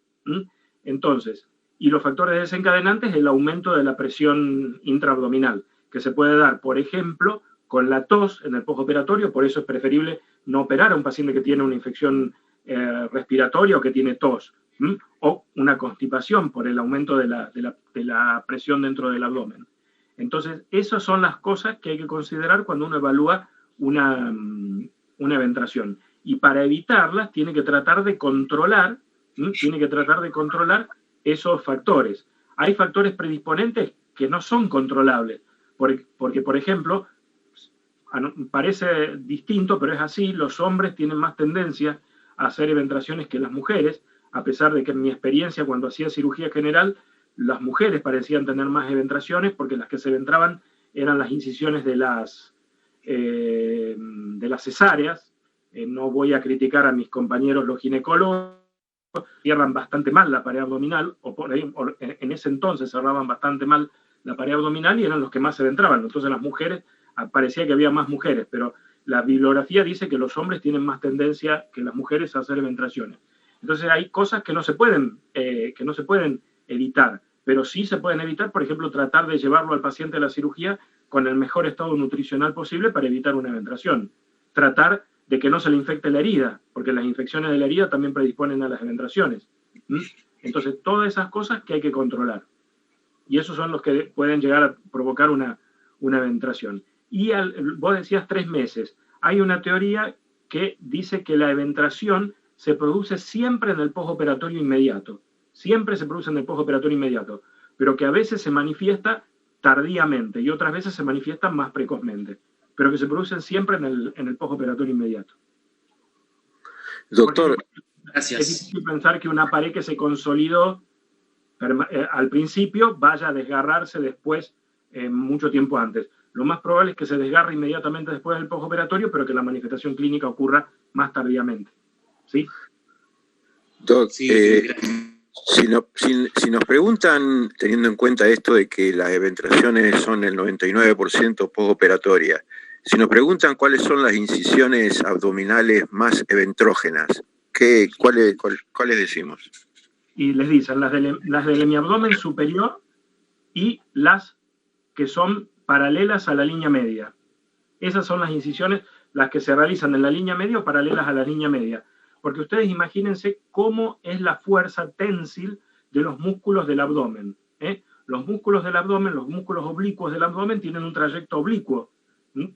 Entonces, y los factores desencadenantes, el aumento de la presión intraabdominal, que se puede dar, por ejemplo, con la tos en el postoperatorio. Por eso es preferible no operar a un paciente que tiene una infección respiratoria o que tiene tos, o una constipación por el aumento de la presión dentro del abdomen. Entonces, esas son las cosas que hay que considerar cuando uno evalúa una eventración. Y para evitarlas, tiene que tratar de controlar esos factores. Hay factores predisponentes que no son controlables, porque por ejemplo, parece distinto, pero es así, los hombres tienen más tendencia a hacer eventraciones que las mujeres, a pesar de que en mi experiencia, cuando hacía cirugía general, las mujeres parecían tener más eventraciones, porque las que se eventraban eran las incisiones de las cesáreas. No voy a criticar a mis compañeros los ginecólogos, cierran bastante mal la pared abdominal, en ese entonces cerraban bastante mal la pared abdominal y eran los que más se eventraban. Entonces las mujeres, parecía que había más mujeres, pero la bibliografía dice que los hombres tienen más tendencia que las mujeres a hacer eventraciones. Entonces hay cosas que no se pueden evitar, pero sí se pueden evitar, por ejemplo, tratar de llevarlo al paciente a la cirugía con el mejor estado nutricional posible para evitar una eventración. Tratar de que no se le infecte la herida, porque las infecciones de la herida también predisponen a las eventraciones. Entonces, todas esas cosas que hay que controlar. Y esos son los que pueden llegar a provocar una eventración. Y vos decías 3 meses. Hay una teoría que dice que la eventración se produce siempre en el postoperatorio inmediato. Siempre se produce en el postoperatorio inmediato, pero que a veces se manifiesta tardíamente y otras veces se manifiesta más precozmente, pero que se producen siempre en el postoperatorio inmediato. Doctor, gracias. Es difícil pensar que una pared que se consolidó al principio vaya a desgarrarse después, mucho tiempo antes. Lo más probable es que se desgarre inmediatamente después del postoperatorio, pero que la manifestación clínica ocurra más tardíamente. ¿Sí? Doc, Sí, si nos preguntan, teniendo en cuenta esto de que las eventraciones son el 99% postoperatoria, si nos preguntan cuáles son las incisiones abdominales más eventrógenas, ¿cuáles decimos? Y les dicen las del hemiabdomen superior y las que son paralelas a la línea media. Esas son las incisiones, las que se realizan en la línea media o paralelas a la línea media. Porque ustedes imagínense cómo es la fuerza ténsil de los músculos del abdomen. Los músculos del abdomen, los músculos oblicuos del abdomen tienen un trayecto oblicuo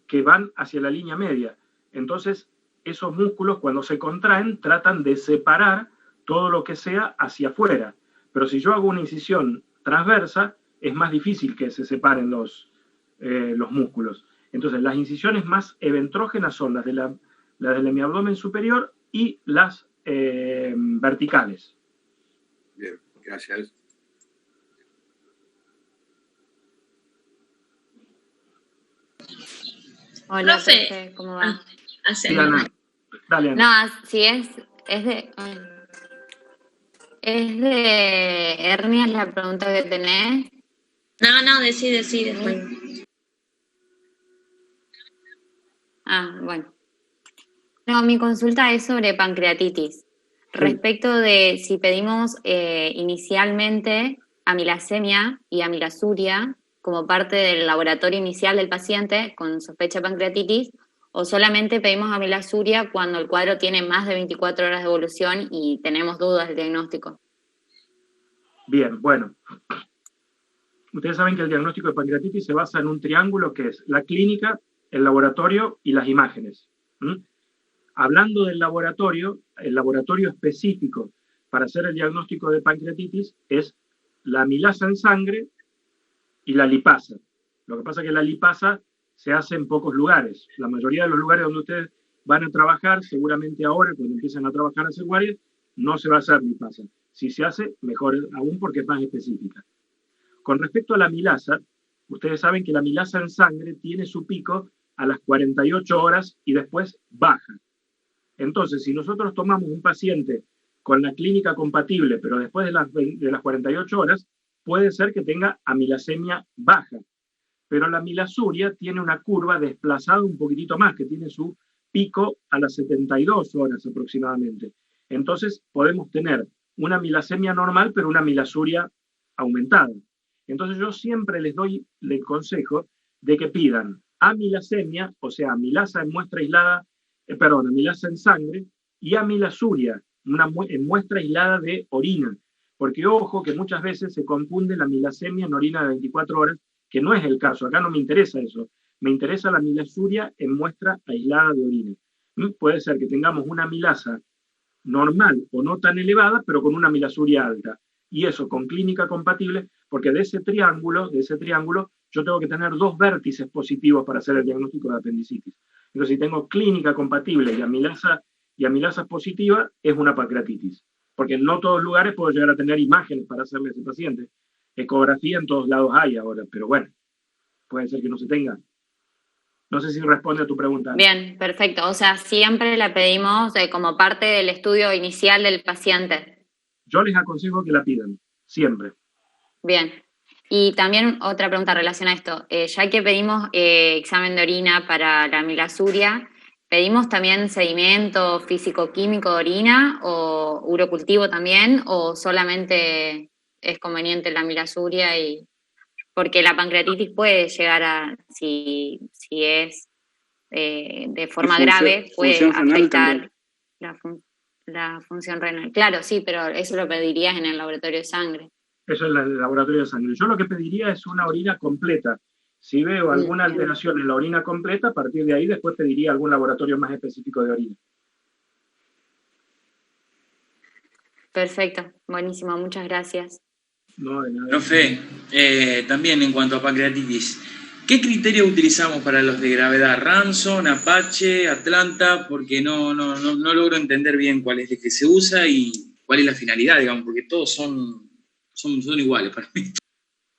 que van hacia la línea media. Entonces, esos músculos cuando se contraen tratan de separar todo lo que sea hacia afuera. Pero si yo hago una incisión transversa, es más difícil que se separen los músculos. Entonces, las incisiones más eventrógenas son las del hemiabdomen superior y las verticales. Bien, gracias. Hola, Profe. profe, ¿cómo va? Sí, Ana. Dale, Ana. No, si es de hernias la pregunta que tenés. No, decide. Bueno. No, mi consulta es sobre pancreatitis. Respecto de si pedimos inicialmente amilasemia y amilasuria como parte del laboratorio inicial del paciente con sospecha de pancreatitis, o solamente pedimos amilasuria cuando el cuadro tiene más de 24 horas de evolución y tenemos dudas del diagnóstico. Bien, bueno. Ustedes saben que el diagnóstico de pancreatitis se basa en un triángulo que es la clínica, el laboratorio y las imágenes. Hablando del laboratorio, el laboratorio específico para hacer el diagnóstico de pancreatitis es la amilasa en sangre y la lipasa. Lo que pasa es que la lipasa se hace en pocos lugares. La mayoría de los lugares donde ustedes van a trabajar, seguramente ahora, cuando empiezan a trabajar a hacer guardias, no se va a hacer lipasa. Si se hace, mejor aún porque es más específica. Con respecto a la amilasa, ustedes saben que la amilasa en sangre tiene su pico a las 48 horas y después baja. Entonces, si nosotros tomamos un paciente con la clínica compatible, pero después de las 48 horas, puede ser que tenga amilasemia baja. pero la milasuria tiene una curva desplazada un poquitito más, que tiene su pico a las 72 horas aproximadamente. Entonces podemos tener una milasemia normal, pero una milasuria aumentada. Entonces yo siempre les doy el consejo de que pidan amilasemia, o sea, amilasa en muestra aislada, amilasa en sangre, y amilasuria, en muestra aislada de orina. Porque ojo que muchas veces se confunde la milasemia en orina de 24 horas, que no es el caso. Acá no me interesa eso. Me interesa la milasuria en muestra aislada de orina. Puede ser que tengamos una amilasa normal o no tan elevada, pero con una milasuria alta. Y eso con clínica compatible, porque de ese triángulo, yo tengo que tener 2 vértices positivos para hacer el diagnóstico de apendicitis. Entonces, si tengo clínica compatible y amilasa positiva, es una pancreatitis. Porque en no todos lugares puedo llegar a tener imágenes para hacerle a ese paciente. Ecografía en todos lados hay ahora, pero bueno, puede ser que no se tenga. No sé si responde a tu pregunta. Bien, perfecto. O sea, siempre la pedimos como parte del estudio inicial del paciente. Yo les aconsejo que la pidan, siempre. Bien. Y también otra pregunta relacionada a esto. Ya que pedimos examen de orina para la milasuria, ¿pedimos también sedimento físico-químico de orina o urocultivo también? ¿O solamente es conveniente la milasuria? Porque la pancreatitis puede llegar a, si es de forma grave, puede afectar la función renal. Claro, sí, pero eso lo pedirías en el laboratorio de sangre. Eso es el laboratorio de sangre. Yo lo que pediría es una orina completa. Si veo alguna alteración en la orina completa, a partir de ahí después pediría algún laboratorio más específico de orina. Perfecto, buenísimo, muchas gracias. No, de nada. Profe, también en cuanto a pancreatitis, ¿qué criterio utilizamos para los de gravedad? ¿Ranson, Apache, Atlanta? Porque no logro entender bien cuál es el que se usa y cuál es la finalidad, digamos, porque todos son iguales para mí.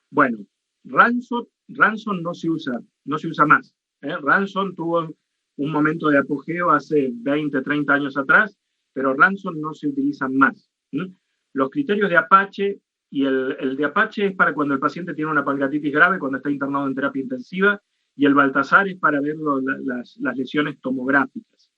Bueno, Ranson no se usa más. Ranson tuvo un momento de apogeo hace 20, 30 años atrás, pero Ranson no se utiliza más. Los criterios de Apache, y el de Apache es para cuando el paciente tiene una pancreatitis grave, cuando está internado en terapia intensiva, y el Baltasar es para ver las lesiones tomográficas.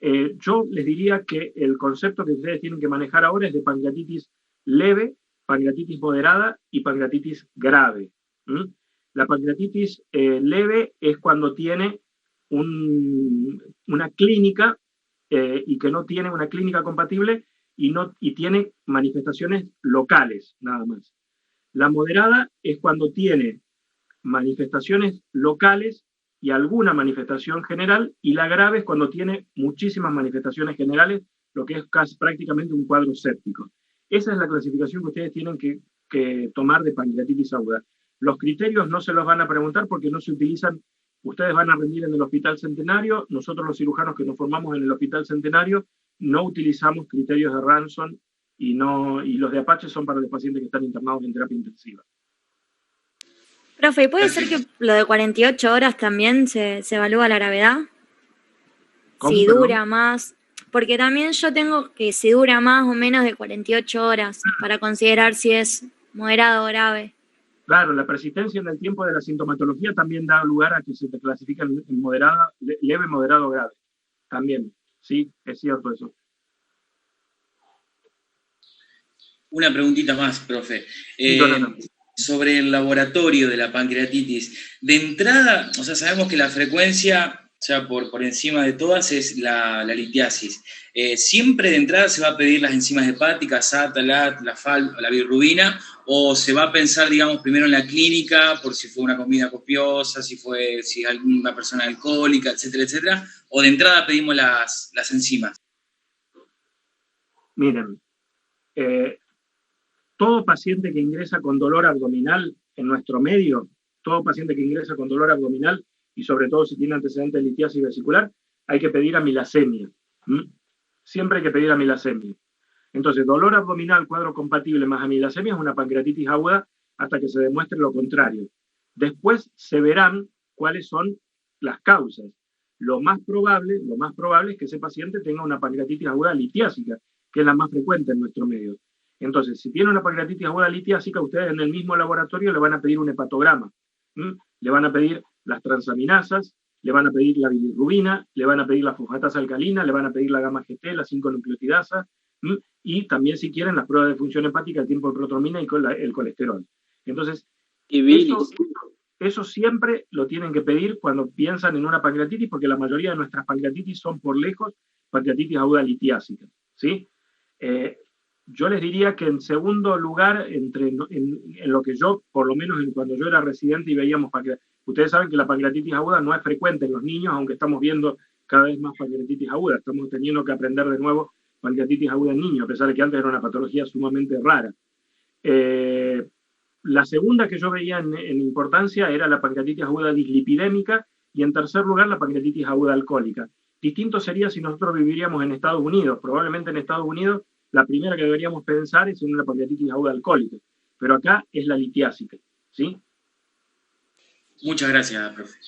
Yo les diría que el concepto que ustedes tienen que manejar ahora es de pancreatitis leve, pancreatitis moderada y pancreatitis grave. La pancreatitis leve es cuando tiene una clínica y que no tiene una clínica compatible y tiene manifestaciones locales, nada más. La moderada es cuando tiene manifestaciones locales y alguna manifestación general, y la grave es cuando tiene muchísimas manifestaciones generales, lo que es casi prácticamente un cuadro séptico. Esa es la clasificación que ustedes tienen que tomar de pancreatitis aguda. Los criterios no se los van a preguntar porque no se utilizan. Ustedes van a rendir en el Hospital Centenario. Nosotros los cirujanos que nos formamos en el Hospital Centenario no utilizamos criterios de Ranson y los de Apache son para los pacientes que están internados en terapia intensiva. Profe, ¿puede ser que lo de 48 horas también se evalúa la gravedad? Si dura más. Porque también yo tengo que si dura más o menos de 48 horas para considerar si es moderado o grave. Claro, la persistencia en el tiempo de la sintomatología también da lugar a que se te clasifica en moderada, leve, moderado o grave. También, sí, es cierto eso. Una preguntita más, profe. Sobre el laboratorio de la pancreatitis. De entrada, o sea, sabemos que la frecuencia, o sea, por encima de todas, es la litiasis. ¿Siempre de entrada se va a pedir las enzimas hepáticas, SAT, LAT, la FAL, la bilirrubina, o se va a pensar, digamos, primero en la clínica, por si fue una comida copiosa, si es alguna persona alcohólica, etcétera, etcétera, o de entrada pedimos las enzimas? Miren, todo paciente que ingresa con dolor abdominal en nuestro medio, todo paciente que ingresa con dolor abdominal, y sobre todo si tiene antecedentes de litiasis vesicular, hay que pedir amilasemia. Siempre hay que pedir amilasemia. Entonces, dolor abdominal, cuadro compatible más amilasemia es una pancreatitis aguda hasta que se demuestre lo contrario. Después se verán cuáles son las causas. Lo más probable es que ese paciente tenga una pancreatitis aguda litiásica, que es la más frecuente en nuestro medio. Entonces, si tiene una pancreatitis aguda litiásica, ustedes en el mismo laboratorio le van a pedir un hepatograma. le van a pedir las transaminasas, le van a pedir la bilirrubina, le van a pedir la fosfatasa alcalina, le van a pedir la gamma GT, la 5-nucleotidasa, y también, si quieren, las pruebas de función hepática, el tiempo de protrombina y el colesterol. Entonces, eso siempre lo tienen que pedir cuando piensan en una pancreatitis, porque la mayoría de nuestras pancreatitis son, por lejos, pancreatitis aguda litiásica, ¿sí? Yo les diría que en segundo lugar, en lo que yo, por lo menos cuando yo era residente y veíamos pancreatitis, ustedes saben que la pancreatitis aguda no es frecuente en los niños, aunque estamos viendo cada vez más pancreatitis aguda. Estamos teniendo que aprender de nuevo pancreatitis aguda en niños, a pesar de que antes era una patología sumamente rara. La segunda que yo veía en importancia era la pancreatitis aguda dislipidémica, y en tercer lugar la pancreatitis aguda alcohólica. Distinto sería si nosotros viviríamos en Estados Unidos. Probablemente en Estados Unidos la primera que deberíamos pensar es en una pancreatitis aguda alcohólica, pero acá es la litiásica, ¿sí? Muchas gracias, profe.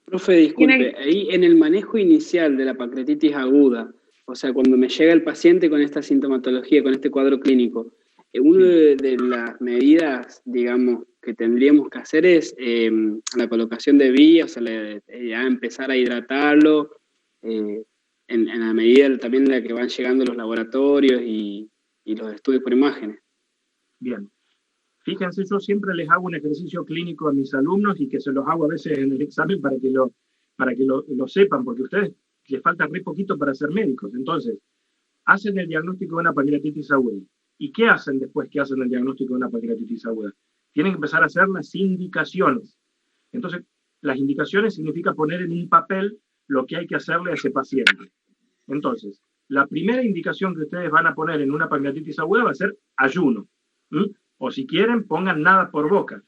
Profe, disculpe, ahí en el manejo inicial de la pancreatitis aguda, o sea, cuando me llega el paciente con esta sintomatología, con este cuadro clínico, una de las medidas, digamos, que tendríamos que hacer es la colocación de vía, o sea, ya empezar a hidratarlo, en la medida también en la que van llegando los laboratorios y los estudios por imágenes. Bien. Fíjense, yo siempre les hago un ejercicio clínico a mis alumnos, y que se los hago a veces en el examen para que lo sepan, porque a ustedes les falta muy poquito para ser médicos. Entonces, hacen el diagnóstico de una pancreatitis aguda. ¿Y qué hacen después que hacen el diagnóstico de una pancreatitis aguda? Tienen que empezar a hacer las indicaciones. Entonces, las indicaciones significa poner en un papel lo que hay que hacerle a ese paciente. Entonces, la primera indicación que ustedes van a poner en una pancreatitis aguda va a ser ayuno. O si quieren, pongan nada por boca,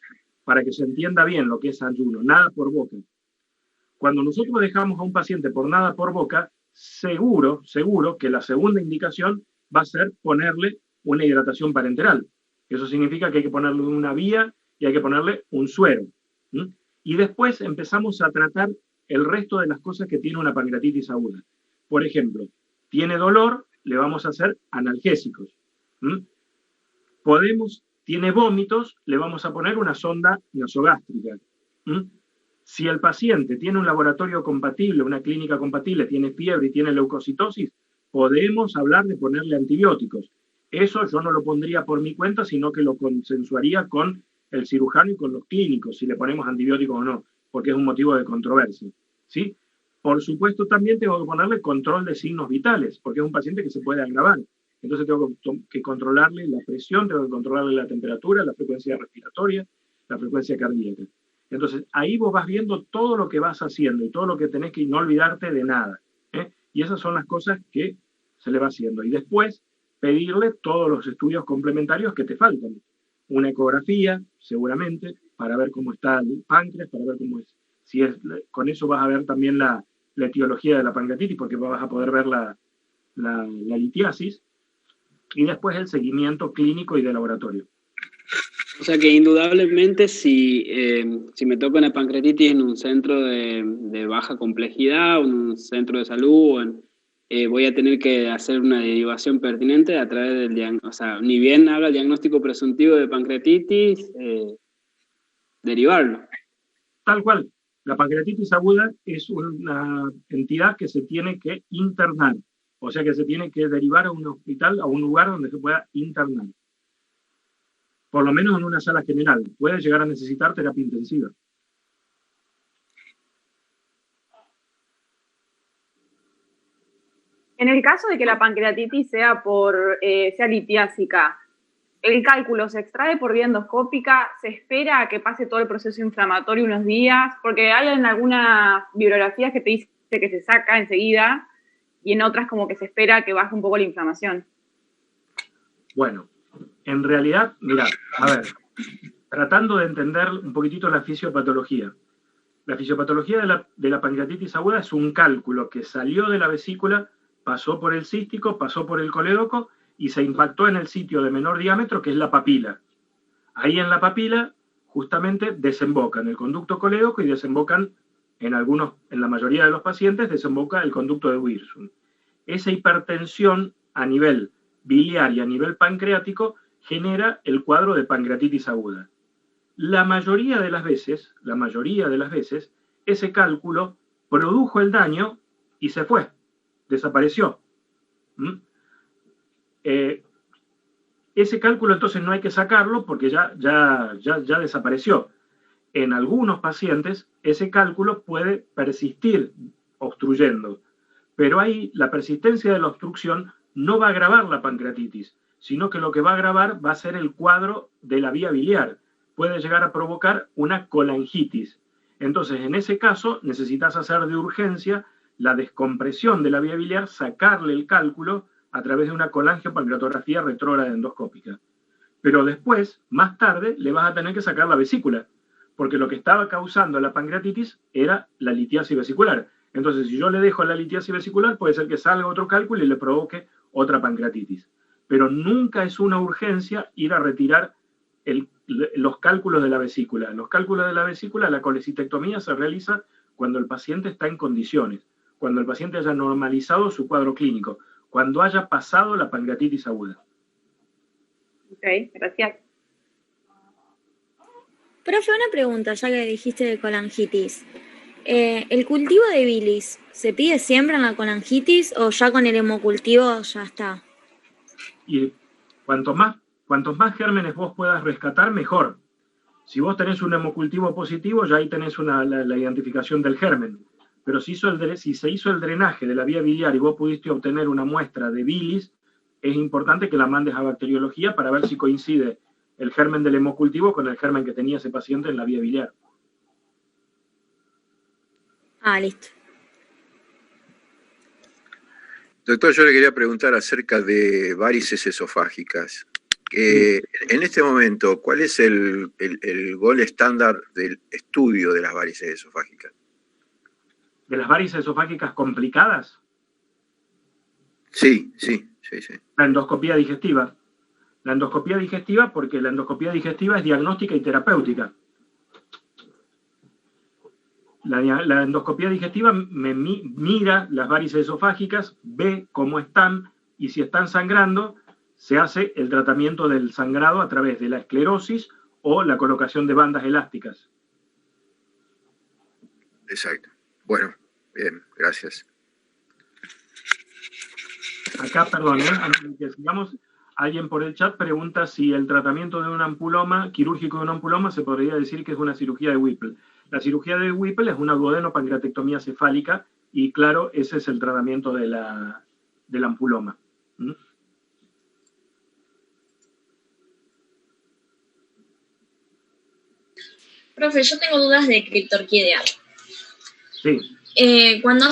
para que se entienda bien lo que es ayuno, nada por boca. Cuando nosotros dejamos a un paciente por nada por boca, seguro que la segunda indicación va a ser ponerle una hidratación parenteral. Eso significa que hay que ponerle una vía y hay que ponerle un suero. Y después empezamos a tratar el resto de las cosas que tiene una pancreatitis aguda. Por ejemplo, tiene dolor, le vamos a hacer analgésicos. Tiene vómitos, le vamos a poner una sonda nasogástrica. Si el paciente tiene un laboratorio compatible, una clínica compatible, tiene fiebre y tiene leucocitosis, podemos hablar de ponerle antibióticos. Eso yo no lo pondría por mi cuenta, sino que lo consensuaría con el cirujano y con los clínicos, si le ponemos antibióticos o no, porque es un motivo de controversia, ¿sí? Por supuesto, también tengo que ponerle control de signos vitales, porque es un paciente que se puede agravar. Entonces tengo que controlarle la presión, tengo que controlarle la temperatura, la frecuencia respiratoria, la frecuencia cardíaca. Entonces, ahí vos vas viendo todo lo que vas haciendo y todo lo que tenés que no olvidarte de nada. Y esas son las cosas que se le va haciendo. Y después, pedirle todos los estudios complementarios que te faltan. Una ecografía, seguramente, para ver cómo está el páncreas, para ver cómo es. Con eso vas a ver también la etiología de la pancreatitis, porque vas a poder ver la litiasis. Y después el seguimiento clínico y de laboratorio. O sea que indudablemente si me toca una pancreatitis en un centro de baja complejidad, en un centro de salud, voy a tener que hacer una derivación pertinente a través del diagnóstico. O sea, ni bien haga el diagnóstico presuntivo de pancreatitis, derivarlo. Tal cual. La pancreatitis aguda es una entidad que se tiene que internar. O sea que se tiene que derivar a un hospital, a un lugar donde se pueda internar. Por lo menos en una sala general. Puede llegar a necesitar terapia intensiva. En el caso de que la pancreatitis sea litiásica, ¿el cálculo se extrae por vía endoscópica? ¿Se espera a que pase todo el proceso inflamatorio unos días? Porque hay en algunas bibliografías que te dice que se saca enseguida, y en otras como que se espera que baje un poco la inflamación. Bueno, en realidad, mirad, a ver, tratando de entender un poquitito la fisiopatología. La fisiopatología de la pancreatitis aguda es un cálculo que salió de la vesícula, pasó por el cístico, pasó por el colédoco y se impactó en el sitio de menor diámetro, que es la papila. Ahí en la papila, justamente, desembocan el conducto colédoco y desembocan, en la mayoría de los pacientes, desemboca el conducto de Wirsung. Esa hipertensión a nivel biliar y a nivel pancreático genera el cuadro de pancreatitis aguda. la mayoría de las veces, ese cálculo produjo el daño y se fue, desapareció. Ese cálculo entonces no hay que sacarlo porque ya desapareció. En algunos pacientes ese cálculo puede persistir obstruyendo, pero ahí la persistencia de la obstrucción no va a agravar la pancreatitis, sino que lo que va a agravar va a ser el cuadro de la vía biliar. Puede llegar a provocar una colangitis. Entonces, en ese caso, necesitas hacer de urgencia la descompresión de la vía biliar, sacarle el cálculo a través de una colangiopancreatografía retrógrada endoscópica. Pero después, más tarde, le vas a tener que sacar la vesícula, porque lo que estaba causando la pancreatitis era la litiasis vesicular. Entonces, si yo le dejo la litiasis vesicular, puede ser que salga otro cálculo y le provoque otra pancreatitis. Pero nunca es una urgencia ir a retirar los cálculos de la vesícula. Los cálculos de la vesícula, la colecistectomía se realiza cuando el paciente está en condiciones, cuando el paciente haya normalizado su cuadro clínico, cuando haya pasado la pancreatitis aguda. Ok, gracias. Profe, una pregunta, ya que dijiste de colangitis. ¿El cultivo de bilis se pide siempre en la colangitis o ya con el hemocultivo ya está? Y cuantos más gérmenes vos puedas rescatar, mejor. Si vos tenés un hemocultivo positivo, ya ahí tenés la identificación del germen. Pero si se hizo el drenaje de la vía biliar y vos pudiste obtener una muestra de bilis, es importante que la mandes a bacteriología para ver si coincide el germen del hemocultivo con el germen que tenía ese paciente en la vía biliar. Ah, listo. Doctor, yo le quería preguntar acerca de varices esofágicas. En este momento, ¿cuál es el gold estándar del estudio de las varices esofágicas? ¿De las varices esofágicas complicadas? Sí. La endoscopía digestiva. La endoscopía digestiva, porque la endoscopía digestiva es diagnóstica y terapéutica. La endoscopía digestiva mira las varices esofágicas, ve cómo están, y si están sangrando, se hace el tratamiento del sangrado a través de la esclerosis o la colocación de bandas elásticas. Exacto. Bueno, bien, gracias. Acá, perdón, antes de que sigamos, alguien por el chat pregunta si el tratamiento de un ampuloma, quirúrgico de un ampuloma, se podría decir que es una cirugía de Whipple. La cirugía de Whipple es una duodenopancreatectomía cefálica y, claro, ese es el tratamiento del ampuloma. Profe, yo tengo dudas de criptorquídea. Sí. Cuando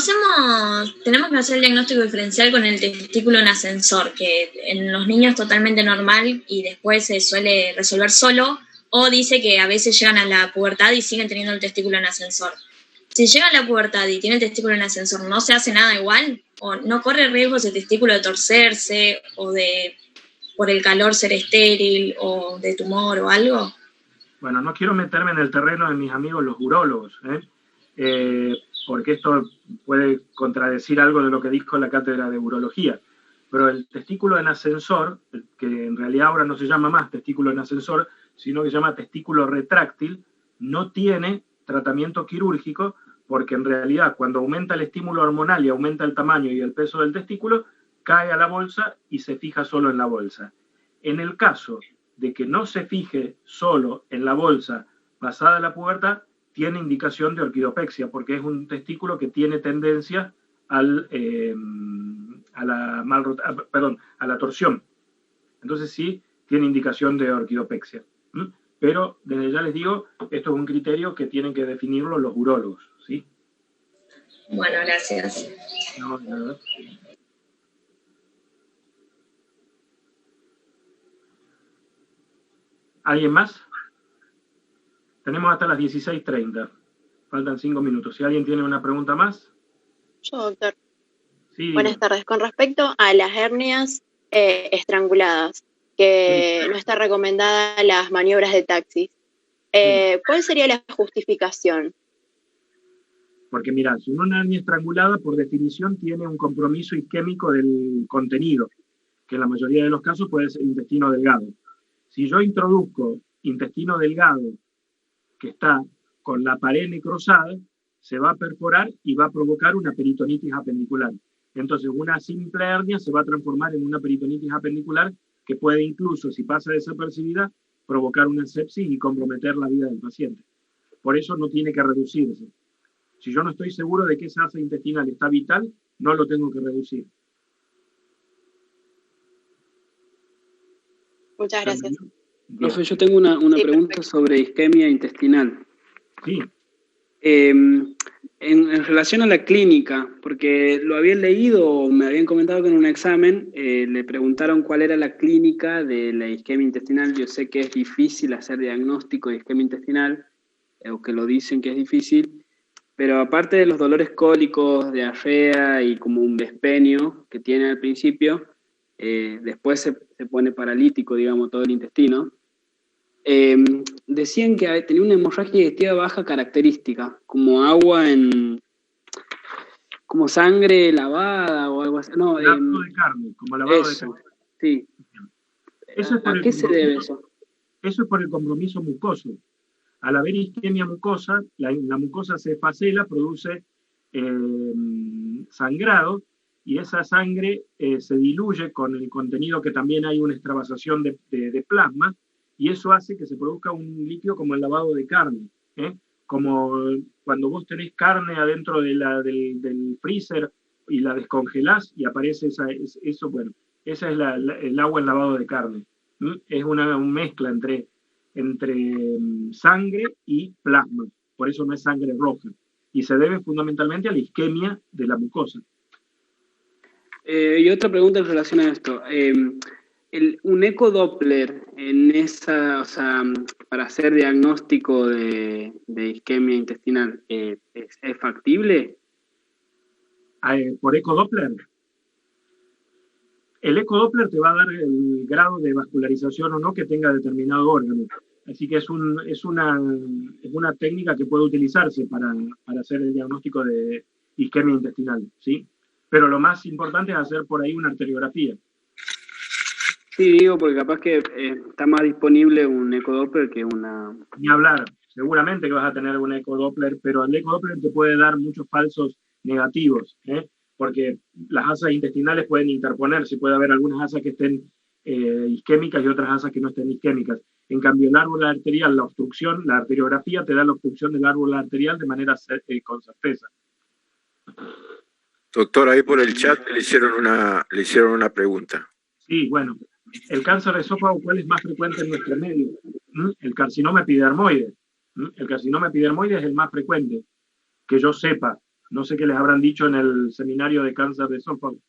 tenemos que hacer el diagnóstico diferencial con el testículo en ascensor, que en los niños es totalmente normal y después se suele resolver solo, o dice que a veces llegan a la pubertad y siguen teniendo el testículo en ascensor. Si llega a la pubertad y tiene el testículo en ascensor, ¿no se hace nada igual? ¿O no corre riesgo ese testículo de torcerse o de por el calor ser estéril o de tumor o algo? Bueno, no quiero meterme en el terreno de mis amigos los urólogos, porque esto puede contradecir algo de lo que dijo la cátedra de urología. Pero el testículo en ascensor, que en realidad ahora no se llama más testículo en ascensor, sino que se llama testículo retráctil, no tiene tratamiento quirúrgico, porque en realidad cuando aumenta el estímulo hormonal y aumenta el tamaño y el peso del testículo, cae a la bolsa y se fija solo en la bolsa. En el caso de que no se fije solo en la bolsa pasada la pubertad, tiene indicación de orquidopexia, porque es un testículo que tiene tendencia a la torsión. Entonces sí, tiene indicación de orquidopexia. Pero desde ya les digo, esto es un criterio que tienen que definirlo los urólogos, ¿sí? Bueno, gracias. No, nada. ¿Alguien más? Tenemos hasta las 16:30. Faltan 5 minutos. Si alguien tiene una pregunta más. Yo, doctor. Sí. Buenas tardes. Con respecto a las hernias estranguladas, que no está recomendada las maniobras de taxis, ¿cuál sería la justificación? Porque mira, si una hernia estrangulada, por definición, tiene un compromiso isquémico del contenido, que en la mayoría de los casos puede ser intestino delgado. Si yo introduzco intestino delgado que está con la pared necrosada se va a perforar y va a provocar una peritonitis apendicular. Entonces, una simple hernia se va a transformar en una peritonitis apendicular que puede incluso, si pasa desapercibida, provocar una sepsis y comprometer la vida del paciente. Por eso no tiene que reducirse. Si yo no estoy seguro de que esa asa intestinal está vital, no lo tengo que reducir. Muchas gracias. Profe, yo tengo una pregunta sobre isquemia intestinal. Sí. En relación a la clínica, porque lo habían leído o me habían comentado que en un examen le preguntaron cuál era la clínica de la isquemia intestinal. Yo sé que es difícil hacer diagnóstico de isquemia intestinal, o que lo dicen que es difícil, pero aparte de los dolores cólicos, diarrea y como un despeño que tiene al principio, después se pone paralítico, digamos, todo el intestino. Decían que tenía una hemorragia digestiva baja característica, como agua como sangre lavada o algo así. No, lavado de carne, como lavado de carne. Sí. ¿A qué se debe eso? Eso es por el compromiso mucoso. Al haber isquemia mucosa, la mucosa se esfacela, produce sangrado, y esa sangre se diluye con el contenido, que también hay una extravasación de plasma, y eso hace que se produzca un líquido como el lavado de carne, como cuando vos tenés carne adentro del freezer y la descongelás y aparece eso, bueno, esa es el agua en lavado de carne. Es una mezcla entre sangre y plasma, por eso no es sangre roja, y se debe fundamentalmente a la isquemia de la mucosa. Y otra pregunta en relación a esto. Un ecodoppler para hacer diagnóstico de isquemia intestinal, ¿es factible? ¿Por ecodoppler? El ecodoppler te va a dar el grado de vascularización o no que tenga determinado órgano. Así que es una técnica que puede utilizarse para hacer el diagnóstico de isquemia intestinal, ¿sí? Pero lo más importante es hacer por ahí una arteriografía. Sí, digo, porque capaz que está más disponible un ecodoppler que una... Ni hablar, seguramente que vas a tener un ecodoppler, pero el ecodoppler te puede dar muchos falsos negativos, porque las asas intestinales pueden interponerse, puede haber algunas asas que estén isquémicas y otras asas que no estén isquémicas. En cambio, el árbol arterial, la obstrucción, la arteriografía te da la obstrucción del árbol arterial de manera con certeza. Doctor, ahí por el chat le hicieron una pregunta. Sí, bueno. El cáncer de esófago, ¿cuál es más frecuente en nuestro medio? El carcinoma epidermoide. El carcinoma epidermoide es el más frecuente, que yo sepa. No sé qué les habrán dicho en el seminario de cáncer de esófago.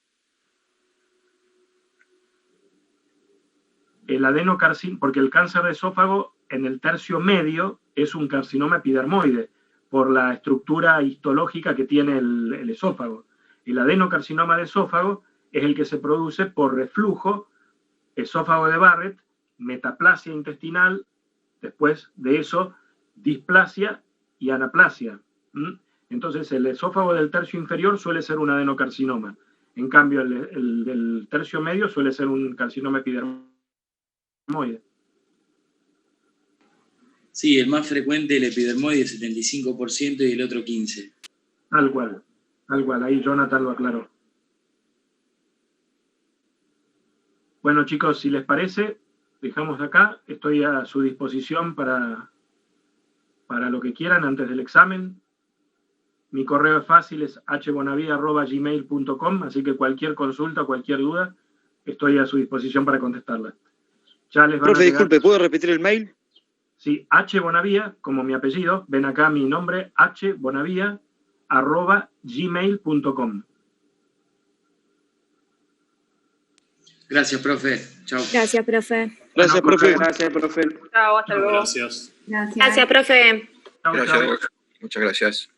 El adenocarcinoma, porque el cáncer de esófago en el tercio medio es un carcinoma epidermoide, por la estructura histológica que tiene el esófago. El adenocarcinoma de esófago es el que se produce por reflujo, esófago de Barrett, metaplasia intestinal, después de eso, displasia y anaplasia. Entonces, el esófago del tercio inferior suele ser un adenocarcinoma. En cambio, el del tercio medio suele ser un carcinoma epidermoide. Sí, el más frecuente, el epidermoide, 75% y el otro 15%. Tal cual. Ahí Jonathan lo aclaró. Bueno, chicos, si les parece, dejamos acá. Estoy a su disposición para lo que quieran antes del examen. Mi correo es fácil, es hbonavia@gmail.com, así que cualquier consulta, cualquier duda, estoy a su disposición para contestarla. Ya les van Profe, a llegar... disculpe, ¿puedo repetir el mail? Sí, hbonavia, como mi apellido, ven acá mi nombre, hbonavia@gmail.com. Gracias, profe. Chao. Gracias, profe. Gracias, profe. Gracias, profe. Chao, hasta luego. Gracias. Gracias, profe. Chau, Gracias, chau. muchas gracias.